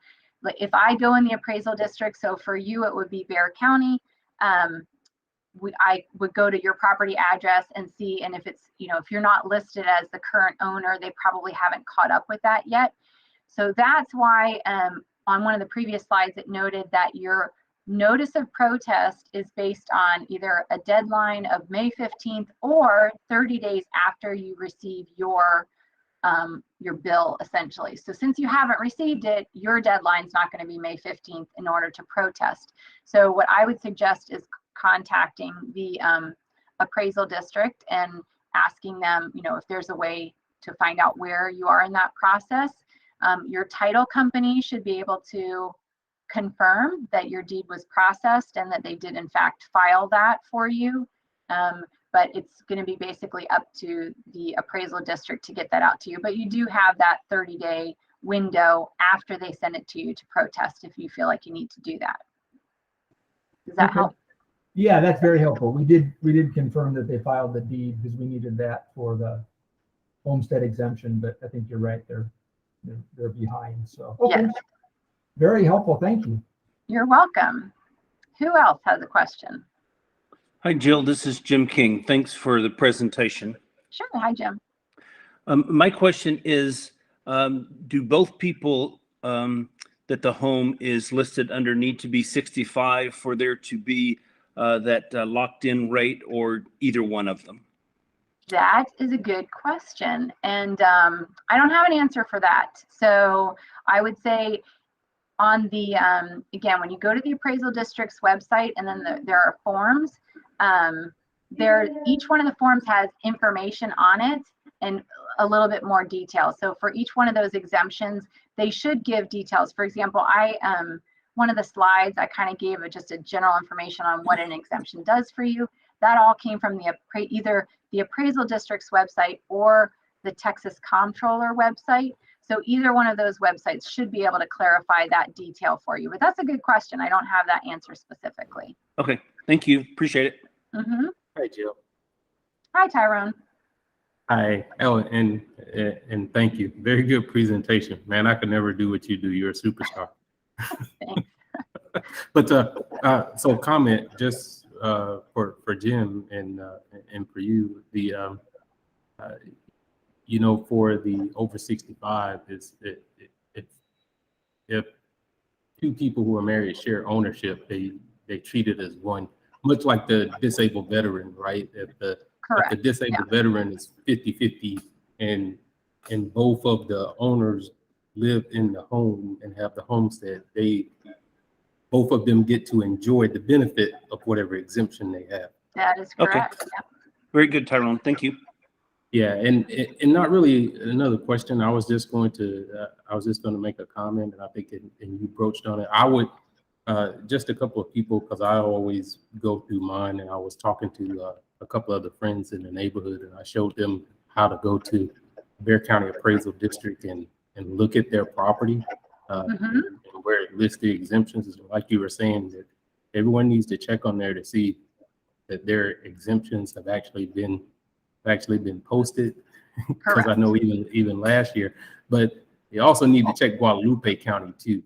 if I go in the appraisal district, so for you it would be Bexar County, I would go to your property address and see, and if it's, you know, if you're not listed as the current owner, they probably haven't caught up with that yet. So that's why on one of the previous slides it noted that your notice of protest is based on either a deadline of May 15th or 30 days after you receive your bill, essentially. So since you haven't received it, your deadline's not going to be May 15th in order to protest. So what I would suggest is contacting the appraisal district and asking them, you know, if there's a way to find out where you are in that process. Your title company should be able to confirm that your deed was processed and that they did in fact file that for you. But it's going to be basically up to the appraisal district to get that out to you. But you do have that 30-day window after they send it to you to protest if you feel like you need to do that. Does that help? Yeah, that's very helpful. We did confirm that they filed the deed because we needed that for the homestead exemption, but I think you're right, they're behind. So okay. Yes. Very helpful. Thank you. You're welcome. Who else has a question? Hi, Jill. This is Jim King. Thanks for the presentation. Sure. Hi, Jim. My question is, do both people that the home is listed under need to be 65 for there to be that locked-in rate, or either one of them? That is a good question. And I don't have an answer for that. So I would say on the, again, when you go to the appraisal district's website, and then there are forms, each one of the forms has information on it. And a little bit more detail. So for each one of those exemptions, they should give details. For example, one of the slides I kind of gave just a general information on what an exemption does for you. That all came from either the appraisal district's website or the Texas Comptroller website. So either one of those websites should be able to clarify that detail for you. But that's a good question. I don't have that answer specifically. Okay, thank you. Appreciate it. Mm-hmm. Hi, Jill. Hi, Tyrone. Hi. Oh, and thank you. Very good presentation, man. I could never do what you do. You're a superstar. Thanks. But so comment just for Jim and for you, the for the over 65 if two people who are married share ownership, they treat it as one, much like the disabled veteran, right? If the disabled veteran is 50-50 and both of the owners live in the home and have the homestead, both of them get to enjoy the benefit of whatever exemption they have. That is correct. Okay. Yeah. Very good, Tyrone. Thank you. Yeah, and not really another question. I was just going to make a comment, and I think and you broached on it. I would just a couple of people, because I always go through mine, and I was talking to a couple other friends in the neighborhood, and I showed them how to go to Bear County Appraisal District and look at their property and where it lists the exemptions. Like you were saying, that everyone needs to check on there to see that their exemptions have actually been posted, because I know even last year. But you also need to check Guadalupe County too,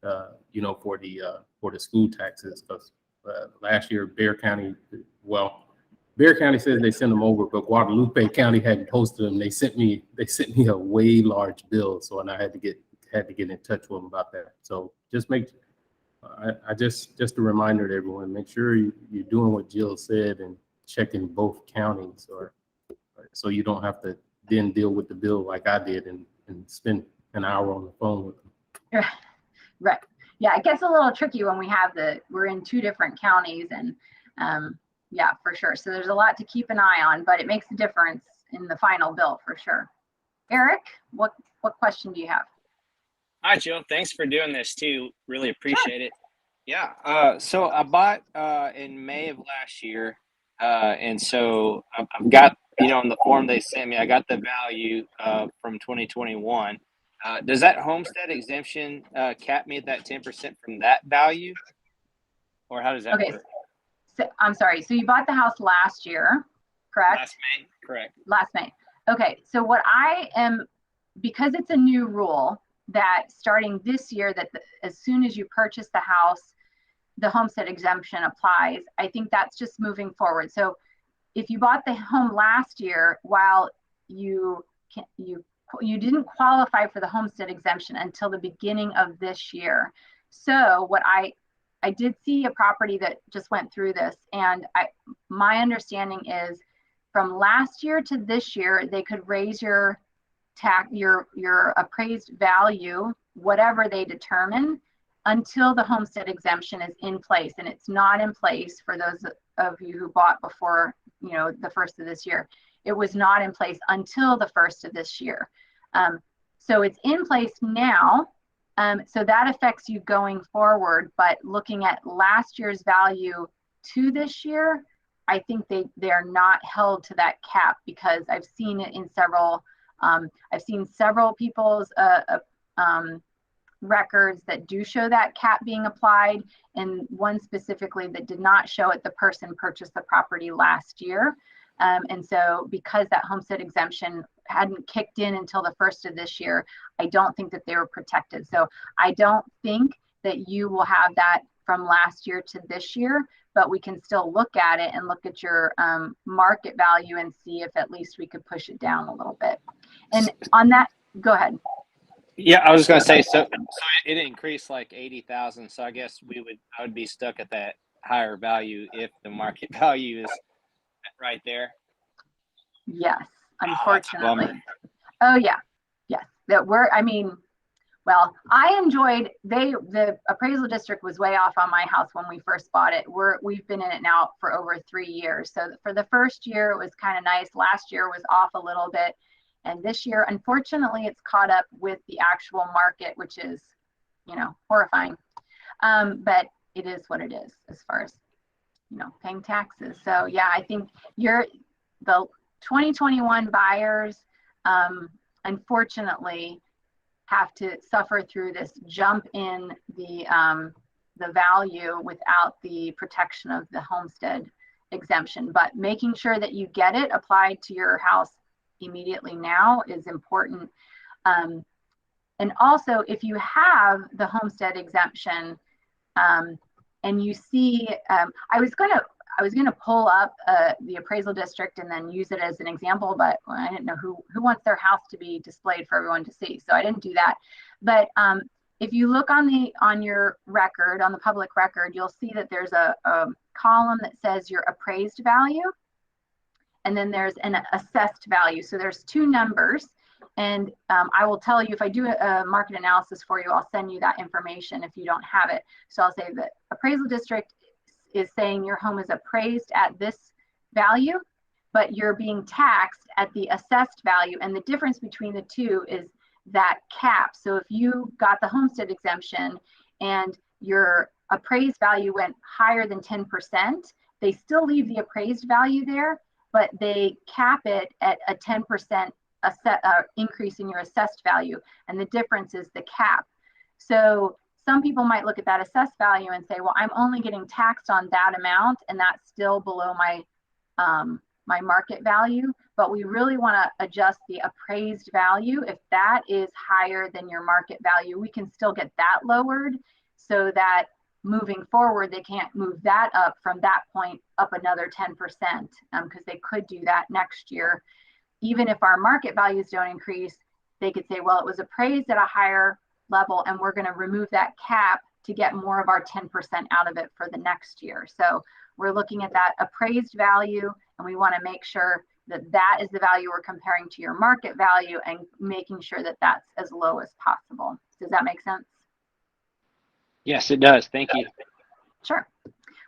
for the school taxes, because last year Bear County says they sent them over, but Guadalupe County hadn't posted them. They sent me a way large bill, so and I had to get in touch with them about that. So just just a reminder to everyone, make sure you're doing what Jill said and checking both counties, so you don't have to then deal with the bill like I did and spend an hour on the phone with them. Right. Yeah, it gets a little tricky when we're in two different counties, and yeah, for sure. So there's a lot to keep an eye on, but it makes a difference in the final bill for sure. Eric, what question do you have? Hi, Jill. Thanks for doing this too. Really appreciate it. Yeah. So I bought in May of last year, and so I've got, on the form they sent me, I got the value from 2021. Does that homestead exemption cap me at that 10% from that value, or how does that work? So, I'm sorry. So you bought the house last year, correct? Last May, correct. Last May. Okay. So because it's a new rule that starting this year, that as soon as you purchase the house, the homestead exemption applies. I think that's just moving forward. So if you bought the home last year, while you didn't qualify for the homestead exemption until the beginning of this year. So what I did see a property that just went through this, and my understanding is from last year to this year, they could raise your appraised value, whatever they determine, until the homestead exemption is in place. And it's not in place for those of you who bought before, the first of this year. It was not in place until the first of this year. So it's in place now. So that affects you going forward, but looking at last year's value to this year, I think they're not held to that cap, because I've seen it in several people's records that do show that cap being applied, and one specifically that did not show it. The person purchased the property last year. And so because that homestead exemption hadn't kicked in until the first of this year, I don't think that they were protected. So I don't think that you will have that from last year to this year, but we can still look at it and look at your market value and see if at least we could push it down a little bit. And on that, go ahead. Yeah, I was just gonna say, so it increased like 80,000. So I guess I would be stuck at that higher value if the market value is right there. Yes, unfortunately. Oh yeah, yes. I enjoyed, the appraisal district was way off on my house when we first bought it. We've been in it now for over 3 years. So for the first year, it was kind of nice. Last year was off a little bit. And this year, unfortunately, it's caught up with the actual market, which is, you know, horrifying. But it is what it is as far as, you know, paying taxes. So yeah, I think the 2021 buyers, unfortunately, have to suffer through this jump in the value without the protection of the homestead exemption. But making sure that you get it applied to your house immediately now is important. And also, if you have the homestead exemption, and you see, I was gonna pull up the appraisal district and then use it as an example, but I didn't know who wants their house to be displayed for everyone to see, so I didn't do that. But if you look on your record, on the public record, you'll see that there's a column that says your appraised value, and then there's an assessed value. So there's two numbers. And I will tell you, if I do a market analysis for you, I'll send you that information if you don't have it. So I'll say that appraisal district is saying your home is appraised at this value, but you're being taxed at the assessed value. And the difference between the two is that cap. So if you got the homestead exemption and your appraised value went higher than 10%, they still leave the appraised value there, but they cap it at a 10% increase in your assessed value, and the difference is the cap. So some people might look at that assessed value and say, well, I'm only getting taxed on that amount, and that's still below my my market value. But we really want to adjust the appraised value. If that is higher than your market value, we can still get that lowered, so that moving forward, they can't move that up from that point up another 10%, because they could do that next year. Even if our market values don't increase, they could say, well, it was appraised at a higher level, and we're going to remove that cap to get more of our 10% out of it for the next year. So we're looking at that appraised value, and we want to make sure that that is the value we're comparing to your market value, and making sure that that's as low as possible. Does that make sense? Yes, it does. Thank you. Sure.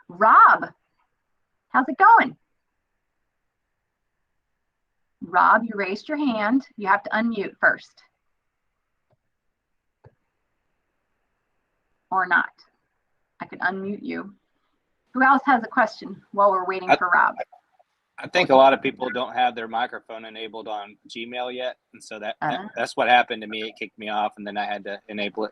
Rob, how's it going? Rob, you raised your hand. You have to unmute first. Or not. I could unmute you. Who else has a question while we're waiting for Rob? I think a lot of people don't have their microphone enabled on Gmail yet. And so that's what happened to me. It kicked me off, and then I had to enable it.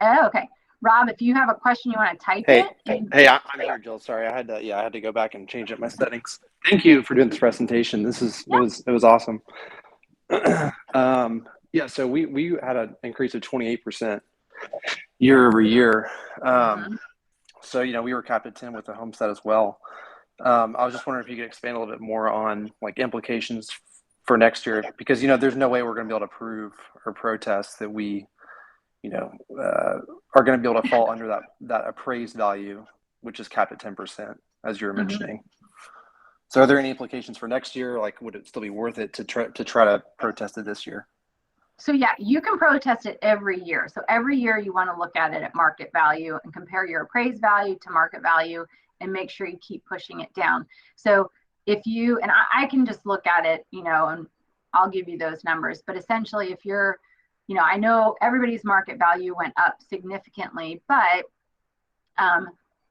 Oh, okay. Rob, if you have a question, you want to type Hey, it? hey, I'm here, Jill. Sorry, I had to go back and change up my settings. Thank you for doing this presentation. This is it was awesome. Yeah, so we had an increase of 28% year over year. So we were capped at 10 with the homestead as well. I was just wondering if you could expand a little bit more on like implications for next year, because there's no way we're going to be able to prove or protest that we are going to be able to fall under that appraised value, which is capped at 10%, as you were mentioning. So are there any implications for next year? Like, would it still be worth it to try to protest it this year? So yeah, you can protest it every year. So every year you want to look at it at market value and compare your appraised value to market value, and make sure you keep pushing it down. So if you, and I can just look at it, and I'll give you those numbers, but essentially if you're, I know everybody's market value went up significantly, but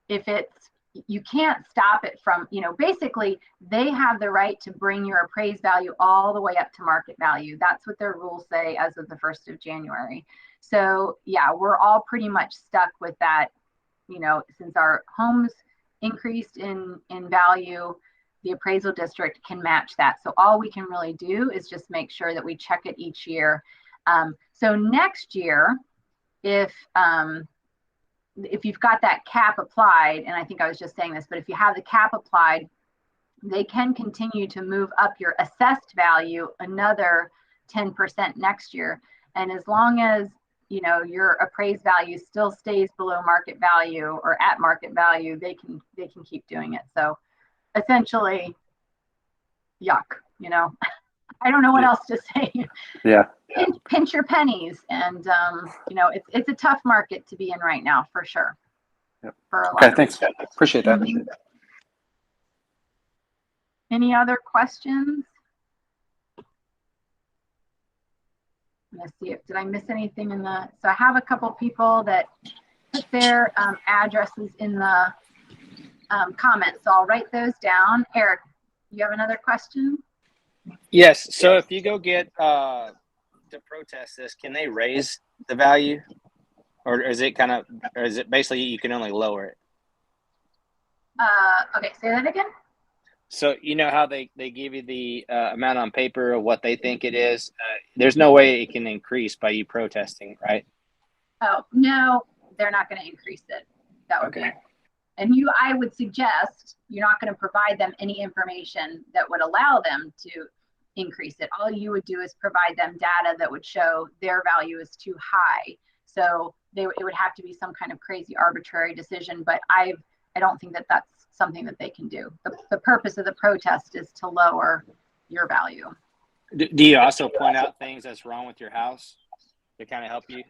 if it's, you can't stop it from, basically they have the right to bring your appraised value all the way up to market value. That's what their rules say as of the 1st of January. So yeah, we're all pretty much stuck with that, since our homes increased in value, the appraisal district can match that. So all we can really do is just make sure that we check it each year. So next year, if you've got that cap applied, and I think I was just saying this, but if you have the cap applied, they can continue to move up your assessed value another 10% next year. And as long as your appraised value still stays below market value or at market value, they can keep doing it. So essentially, yuck, I don't know what else to say. Yeah. Pinch your pennies, and it's a tough market to be in right now, for sure. Yep. For a lot. Okay, thanks. Appreciate that. Any other questions? Let's see if, did I miss anything in the, so I have a couple people that put their addresses in the comments. So I'll write those down. Eric, you have another question? Yes. So if you go get to protest this, can they raise the value, or is it or is it basically you can only lower it? Okay, say that again. So you know how they give you the amount on paper of what they think it is. There's no way it can increase by you protesting, right? Oh, no, they're not going to increase it. That would be, and I would suggest you're not going to provide them any information that would allow them to increase it. All you would do is provide them data that would show their value is too high. So it would have to be some kind of crazy arbitrary decision, but I don't think that that's something that they can do. The purpose of the protest is to lower your value. Do you also point out things that's wrong with your house to kind of help you?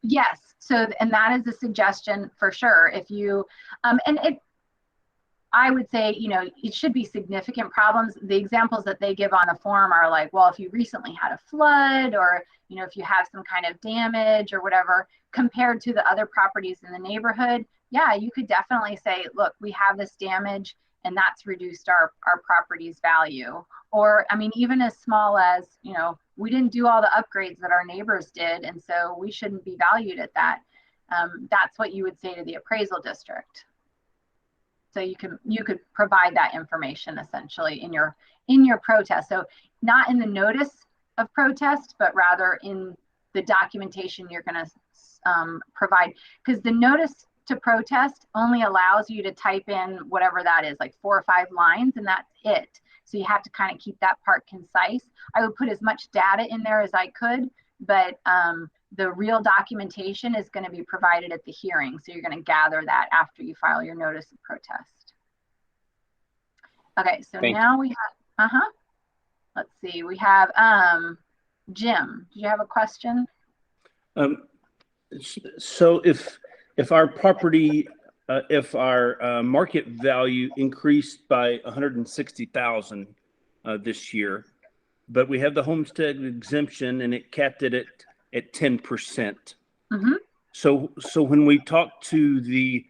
Yes. So, and that is a suggestion for sure. If you, I would say, it should be significant problems. The examples that they give on the form are like, well, if you recently had a flood, or, if you have some kind of damage or whatever, compared to the other properties in the neighborhood, yeah, you could definitely say, look, we have this damage and that's reduced our property's value. Or, even as small as, we didn't do all the upgrades that our neighbors did, and so we shouldn't be valued at that. That's what you would say to the appraisal district. So you could provide that information essentially in your protest. So not in the notice of protest, but rather in the documentation you're going to provide, because the notice to protest only allows you to type in whatever that is, like 4 or 5 lines, and that's it. So you have to kind of keep that part concise. I would put as much data in there as I could, but the real documentation is going to be provided at the hearing. So you're going to gather that after you file your notice of protest. Okay, so now we have, let's see, we have Jim. Do you have a question? So if our property, if our market value increased by 160,000 this year, but we have the homestead exemption and it capped it at 10%. Mm-hmm. So when we talk to the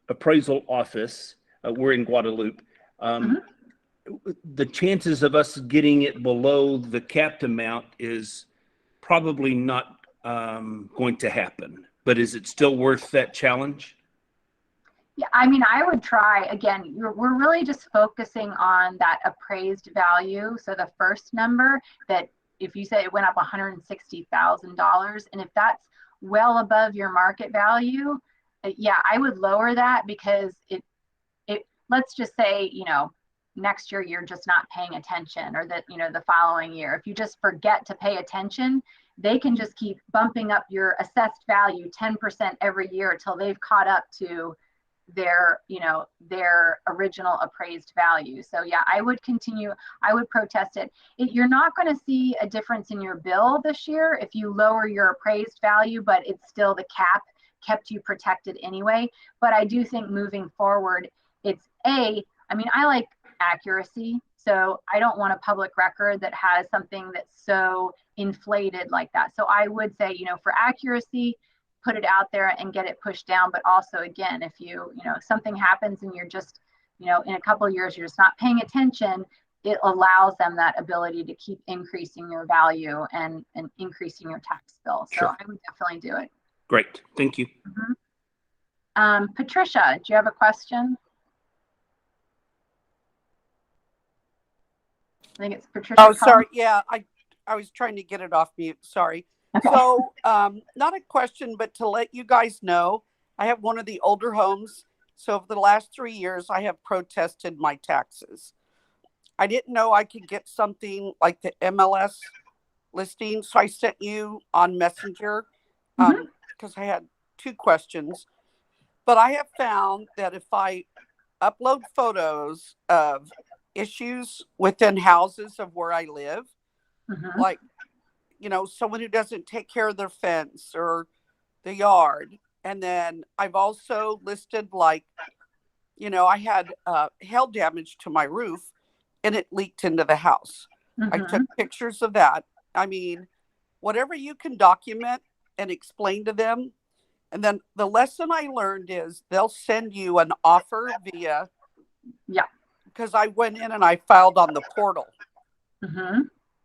appraisal office, we're in Guadalupe, the chances of us getting it below the capped amount is probably not going to happen. But is it still worth that challenge? Yeah, I would try. Again, we're really just focusing on that appraised value. So the first number, that if you say it went up $160,000, and if that's well above your market value, yeah, I would lower that, because it let's just say, next year you're just not paying attention, or that, the following year, if you just forget to pay attention, they can just keep bumping up your assessed value 10% every year until they've caught up to their original appraised value. So yeah, I would protest it. You're not going to see a difference in your bill this year if you lower your appraised value, but it's still, the cap kept you protected anyway. But I do think moving forward, I like accuracy. So I don't want a public record that has something that's so inflated like that. So I would say, for accuracy, put it out there and get it pushed down. But also, again, if something happens and you're just, in a couple of years, you're just not paying attention, it allows them that ability to keep increasing your value and increasing your tax bill. So sure. I would definitely do it. Great. Thank you. Mm-hmm. Patricia, do you have a question? I think it's Patricia. Oh, sorry. Yeah, I was trying to get it off mute. Sorry. Okay. So, not a question, but to let you guys know, I have one of the older homes. So for the last 3 years, I have protested my taxes. I didn't know I could get something like the MLS listing. So I sent you on Messenger because I had 2 questions. But I have found that if I upload photos of issues within houses of where I live, like, someone who doesn't take care of their fence or the yard. And then I've also listed, like, I had hail damage to my roof and it leaked into the house. I took pictures of that. whatever you can document and explain to them. And then the lesson I learned is they'll send you an offer via, Yeah. because I went in and I filed on the portal. Mm-hmm.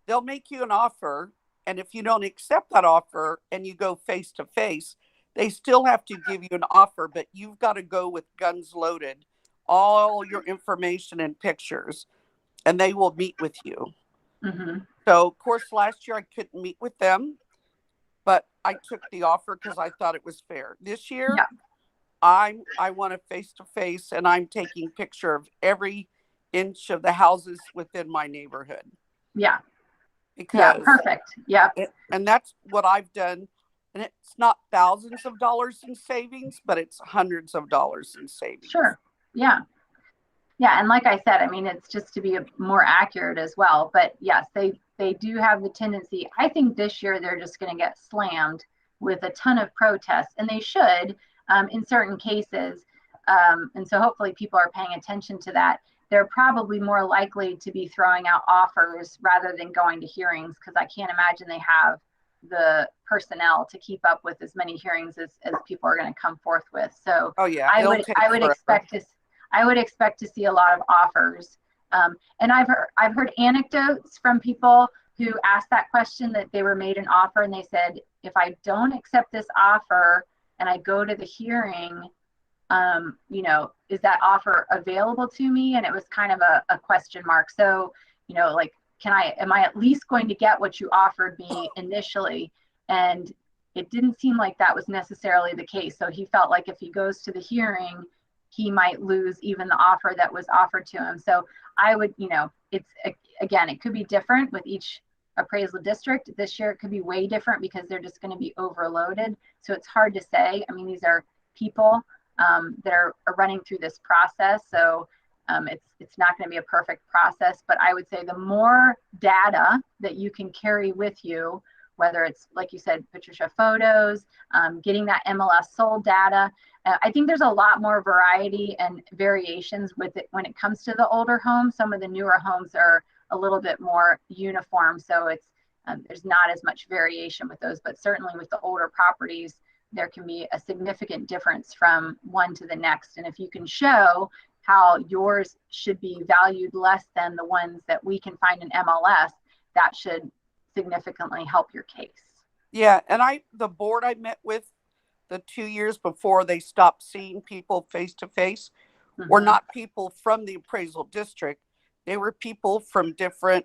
They'll make you an offer. And if you don't accept that offer and you go face to face, they still have to give you an offer, but you've got to go with guns loaded, all your information and pictures, and they will meet with you. Mm-hmm. So, of course, last year I couldn't meet with them, but I took the offer because I thought it was fair. This year, Yeah. I want a face to face, and I'm taking picture of every inch of the houses within my neighborhood. Yeah. Because Yeah. Perfect. Yeah. and that's what I've done. And it's not thousands of dollars in savings, but it's hundreds of dollars in savings. Sure. Yeah. Yeah. And like I said, I mean, it's just to be more accurate as well. But yes, they do have the tendency. I think this year they're just going to get slammed with a ton of protests, and they should in certain cases. And so hopefully people are paying attention to that. They're probably more likely to be throwing out offers rather than going to hearings, because I can't imagine they have the personnel to keep up with as many hearings as people are going to come forth with. So Oh yeah, I would forever. expect to see a lot of offers. And I've heard anecdotes from people who asked that question, that they were made an offer and they said, if I don't accept this offer and I go to the hearing, is that offer available to me? And it was kind of a question mark. So, like, am I at least going to get what you offered me initially? And it didn't seem like that was necessarily the case. So he felt like if he goes to the hearing, he might lose even the offer that was offered to him. So I would, it could be different with each appraisal district. This year it could be way different because they're just going to be overloaded. So it's hard to say. I mean, these are people that are running through this process. So it's not going to be a perfect process, but I would say the more data that you can carry with you, whether it's, like you said, Patricia, photos, getting that MLS sold data. I think there's a lot more variety and variations with it when it comes to the older homes. Some of the newer homes are a little bit more uniform, so it's there's not as much variation with those, but certainly with the older properties, there can be a significant difference from one to the next. And if you can show how yours should be valued less than the ones that we can find in MLS, that should significantly help your case. Yeah, and the board I met with the 2 years before they stopped seeing people face to face were not people from the appraisal district. They were people from different,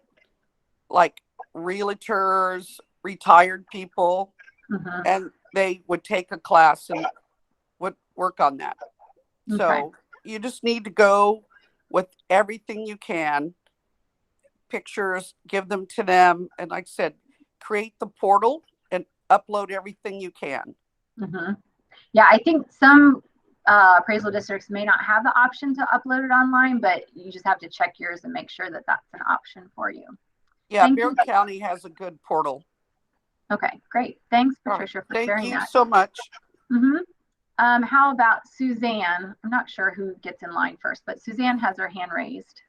like, realtors, retired people, and they would take a class and would work on that. Okay. So you just need to go with everything you can, pictures, give them to them. And like I said, create the portal and upload everything you can. Yeah, I think some appraisal districts may not have the option to upload it online, but you just have to check yours and make sure that that's an option for you. Yeah, Bear County has a good portal. Okay, great. Thanks, Patricia, for sharing that. Thank you so much. How about Suzanne? I'm not sure who gets in line first, but Suzanne has her hand raised.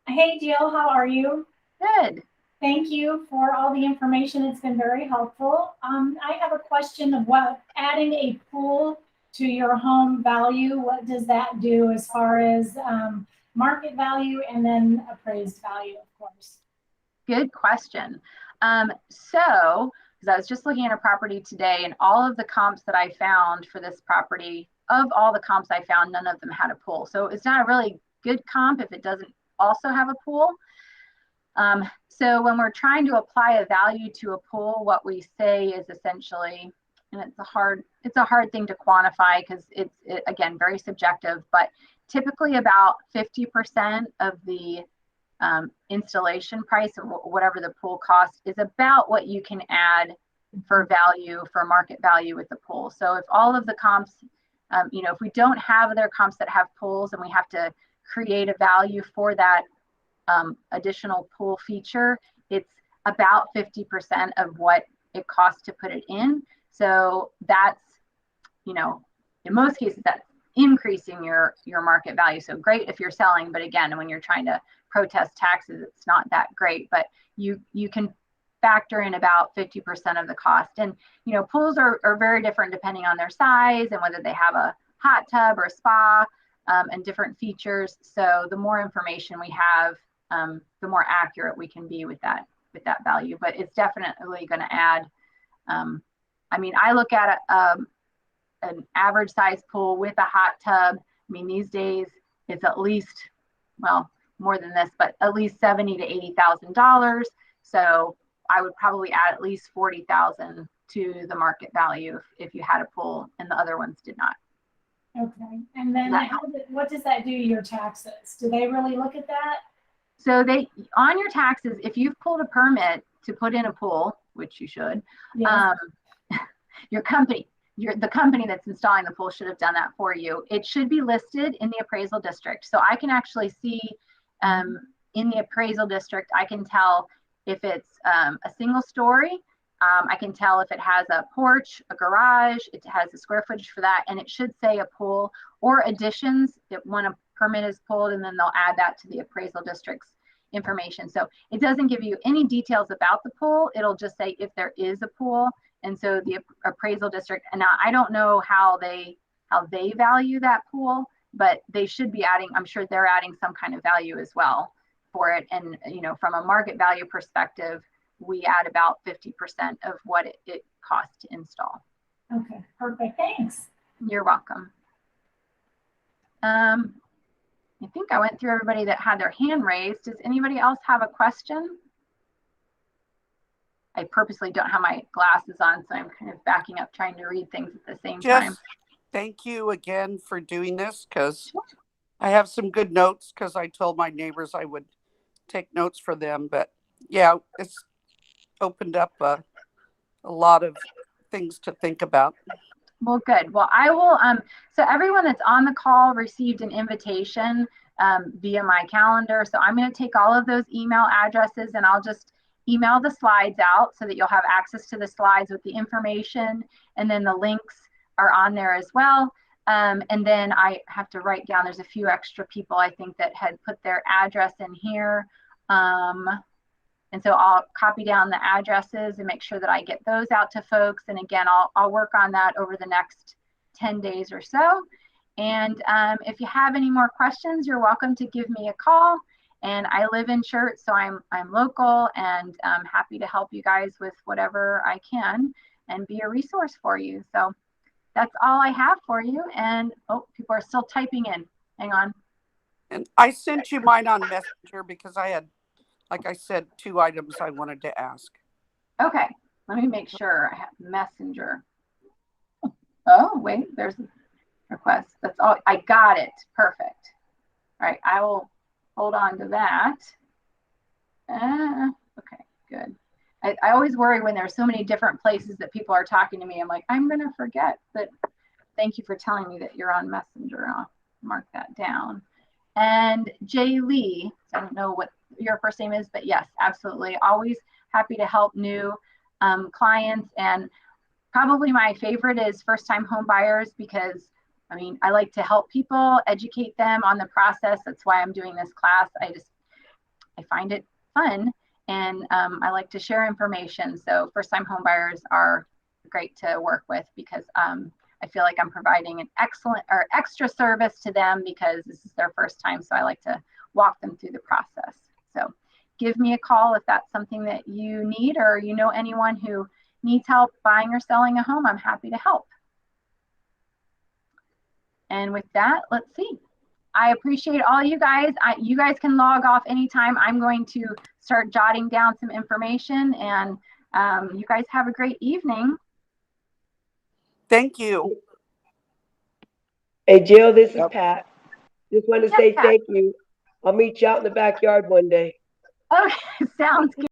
Hey, Jill, how are you? Good. Thank you for all the information. It's been very helpful. I have a question of adding a pool to your home value. What does that do as far as market value and then appraised value, of course? Good question. So, because I was just looking at a property today, and all of the comps that I found for this property, of all the comps I found, none of them had a pool. So it's not a really good comp if it doesn't also have a pool. So when we're trying to apply a value to a pool, what we say is essentially, and it's a hard thing to quantify because it's again, very subjective, but typically about 50% of the installation price or whatever the pool cost is about what you can add for value, for market value with the pool. So if all of the comps, if we don't have other comps that have pools and we have to create a value for that additional pool feature, it's about 50% of what it costs to put it in. So that's, in most cases, that's increasing your market value. So great if you're selling, but again, when you're trying to protest taxes, it's not that great. But you can factor in about 50% of the cost. And, you know, pools are very different depending on their size and whether they have a hot tub or a spa, and different features. So the more information we have, the more accurate we can be with that value. But it's definitely going to add. I mean, I look at an average size pool with a hot tub. I mean, these days it's at least, well, more than this, but at least $70,000 to $80,000. So I would probably add at least $40,000 to the market value if you had a pool and the other ones did not. Okay. And then what does that do to your taxes? Do they really look at that? So on your taxes, if you've pulled a permit to put in a pool, which you should, Yes. the company that's installing the pool should have done that for you. It should be listed in the appraisal district. So I can actually see in the appraisal district, I can tell if it's a single story. I can tell if it has a porch, a garage, it has the square footage for that, and it should say a pool or additions when a permit is pulled, and then they'll add that to the appraisal district's information. So it doesn't give you any details about the pool. It'll just say if there is a pool. And so the appraisal district, and now I don't know how they value that pool, but they should be adding, I'm sure they're adding some kind of value as well for it. And, you know, from a market value perspective, we add about 50% of what it costs to install. Okay, perfect. Thanks. You're welcome. I think I went through everybody that had their hand raised. Does anybody else have a question? I purposely don't have my glasses on, so I'm kind of backing up trying to read things at the same time. Thank you again for doing this, because I have some good notes, because I told my neighbors I would take notes for them. But yeah, it's opened up a lot of things to think about. Well, good. Well, I will, so everyone that's on the call received an invitation via my calendar. So I'm going to take all of those email addresses and I'll just email the slides out so that you'll have access to the slides with the information, and then the links are on there as well. And then I have to write down, there's a few extra people I think that had put their address in here. And so I'll copy down the addresses and make sure that I get those out to folks. And again, I'll work on that over the next 10 days or so. And if you have any more questions, you're welcome to give me a call. And I live in Church, so I'm local, and I'm happy to help you guys with whatever I can and be a resource for you. So that's all I have for you. And oh, people are still typing in. Hang on. And I sent you mine on Messenger because I had, like I said, 2 items I wanted to ask. Okay, let me make sure I have Messenger. Oh, wait, there's a request. That's all. I got it. Perfect. All right, I will hold on to that. Okay, good. I always worry when there's so many different places that people are talking to me. I'm like, I'm going to forget. But thank you for telling me that you're on Messenger. I'll mark that down. And Jay Lee, I don't know what your first name is, but yes, absolutely. Always happy to help new clients. And probably my favorite is first-time home buyers, because I mean, I like to help people, educate them on the process. That's why I'm doing this class. I find it fun, and I like to share information. So first-time home buyers are great to work with, because I feel like I'm providing an excellent or extra service to them because this is their first time. So I like to walk them through the process. So give me a call if that's something that you need, or you know anyone who needs help buying or selling a home. I'm happy to help. And with that, let's see. I appreciate all you guys. You guys can log off anytime. I'm going to start jotting down some information, and you guys have a great evening. Thank you. Hey, Jill, this is Pat. Just want to say thank you. I'll meet you out in the backyard one day. Okay, sounds good.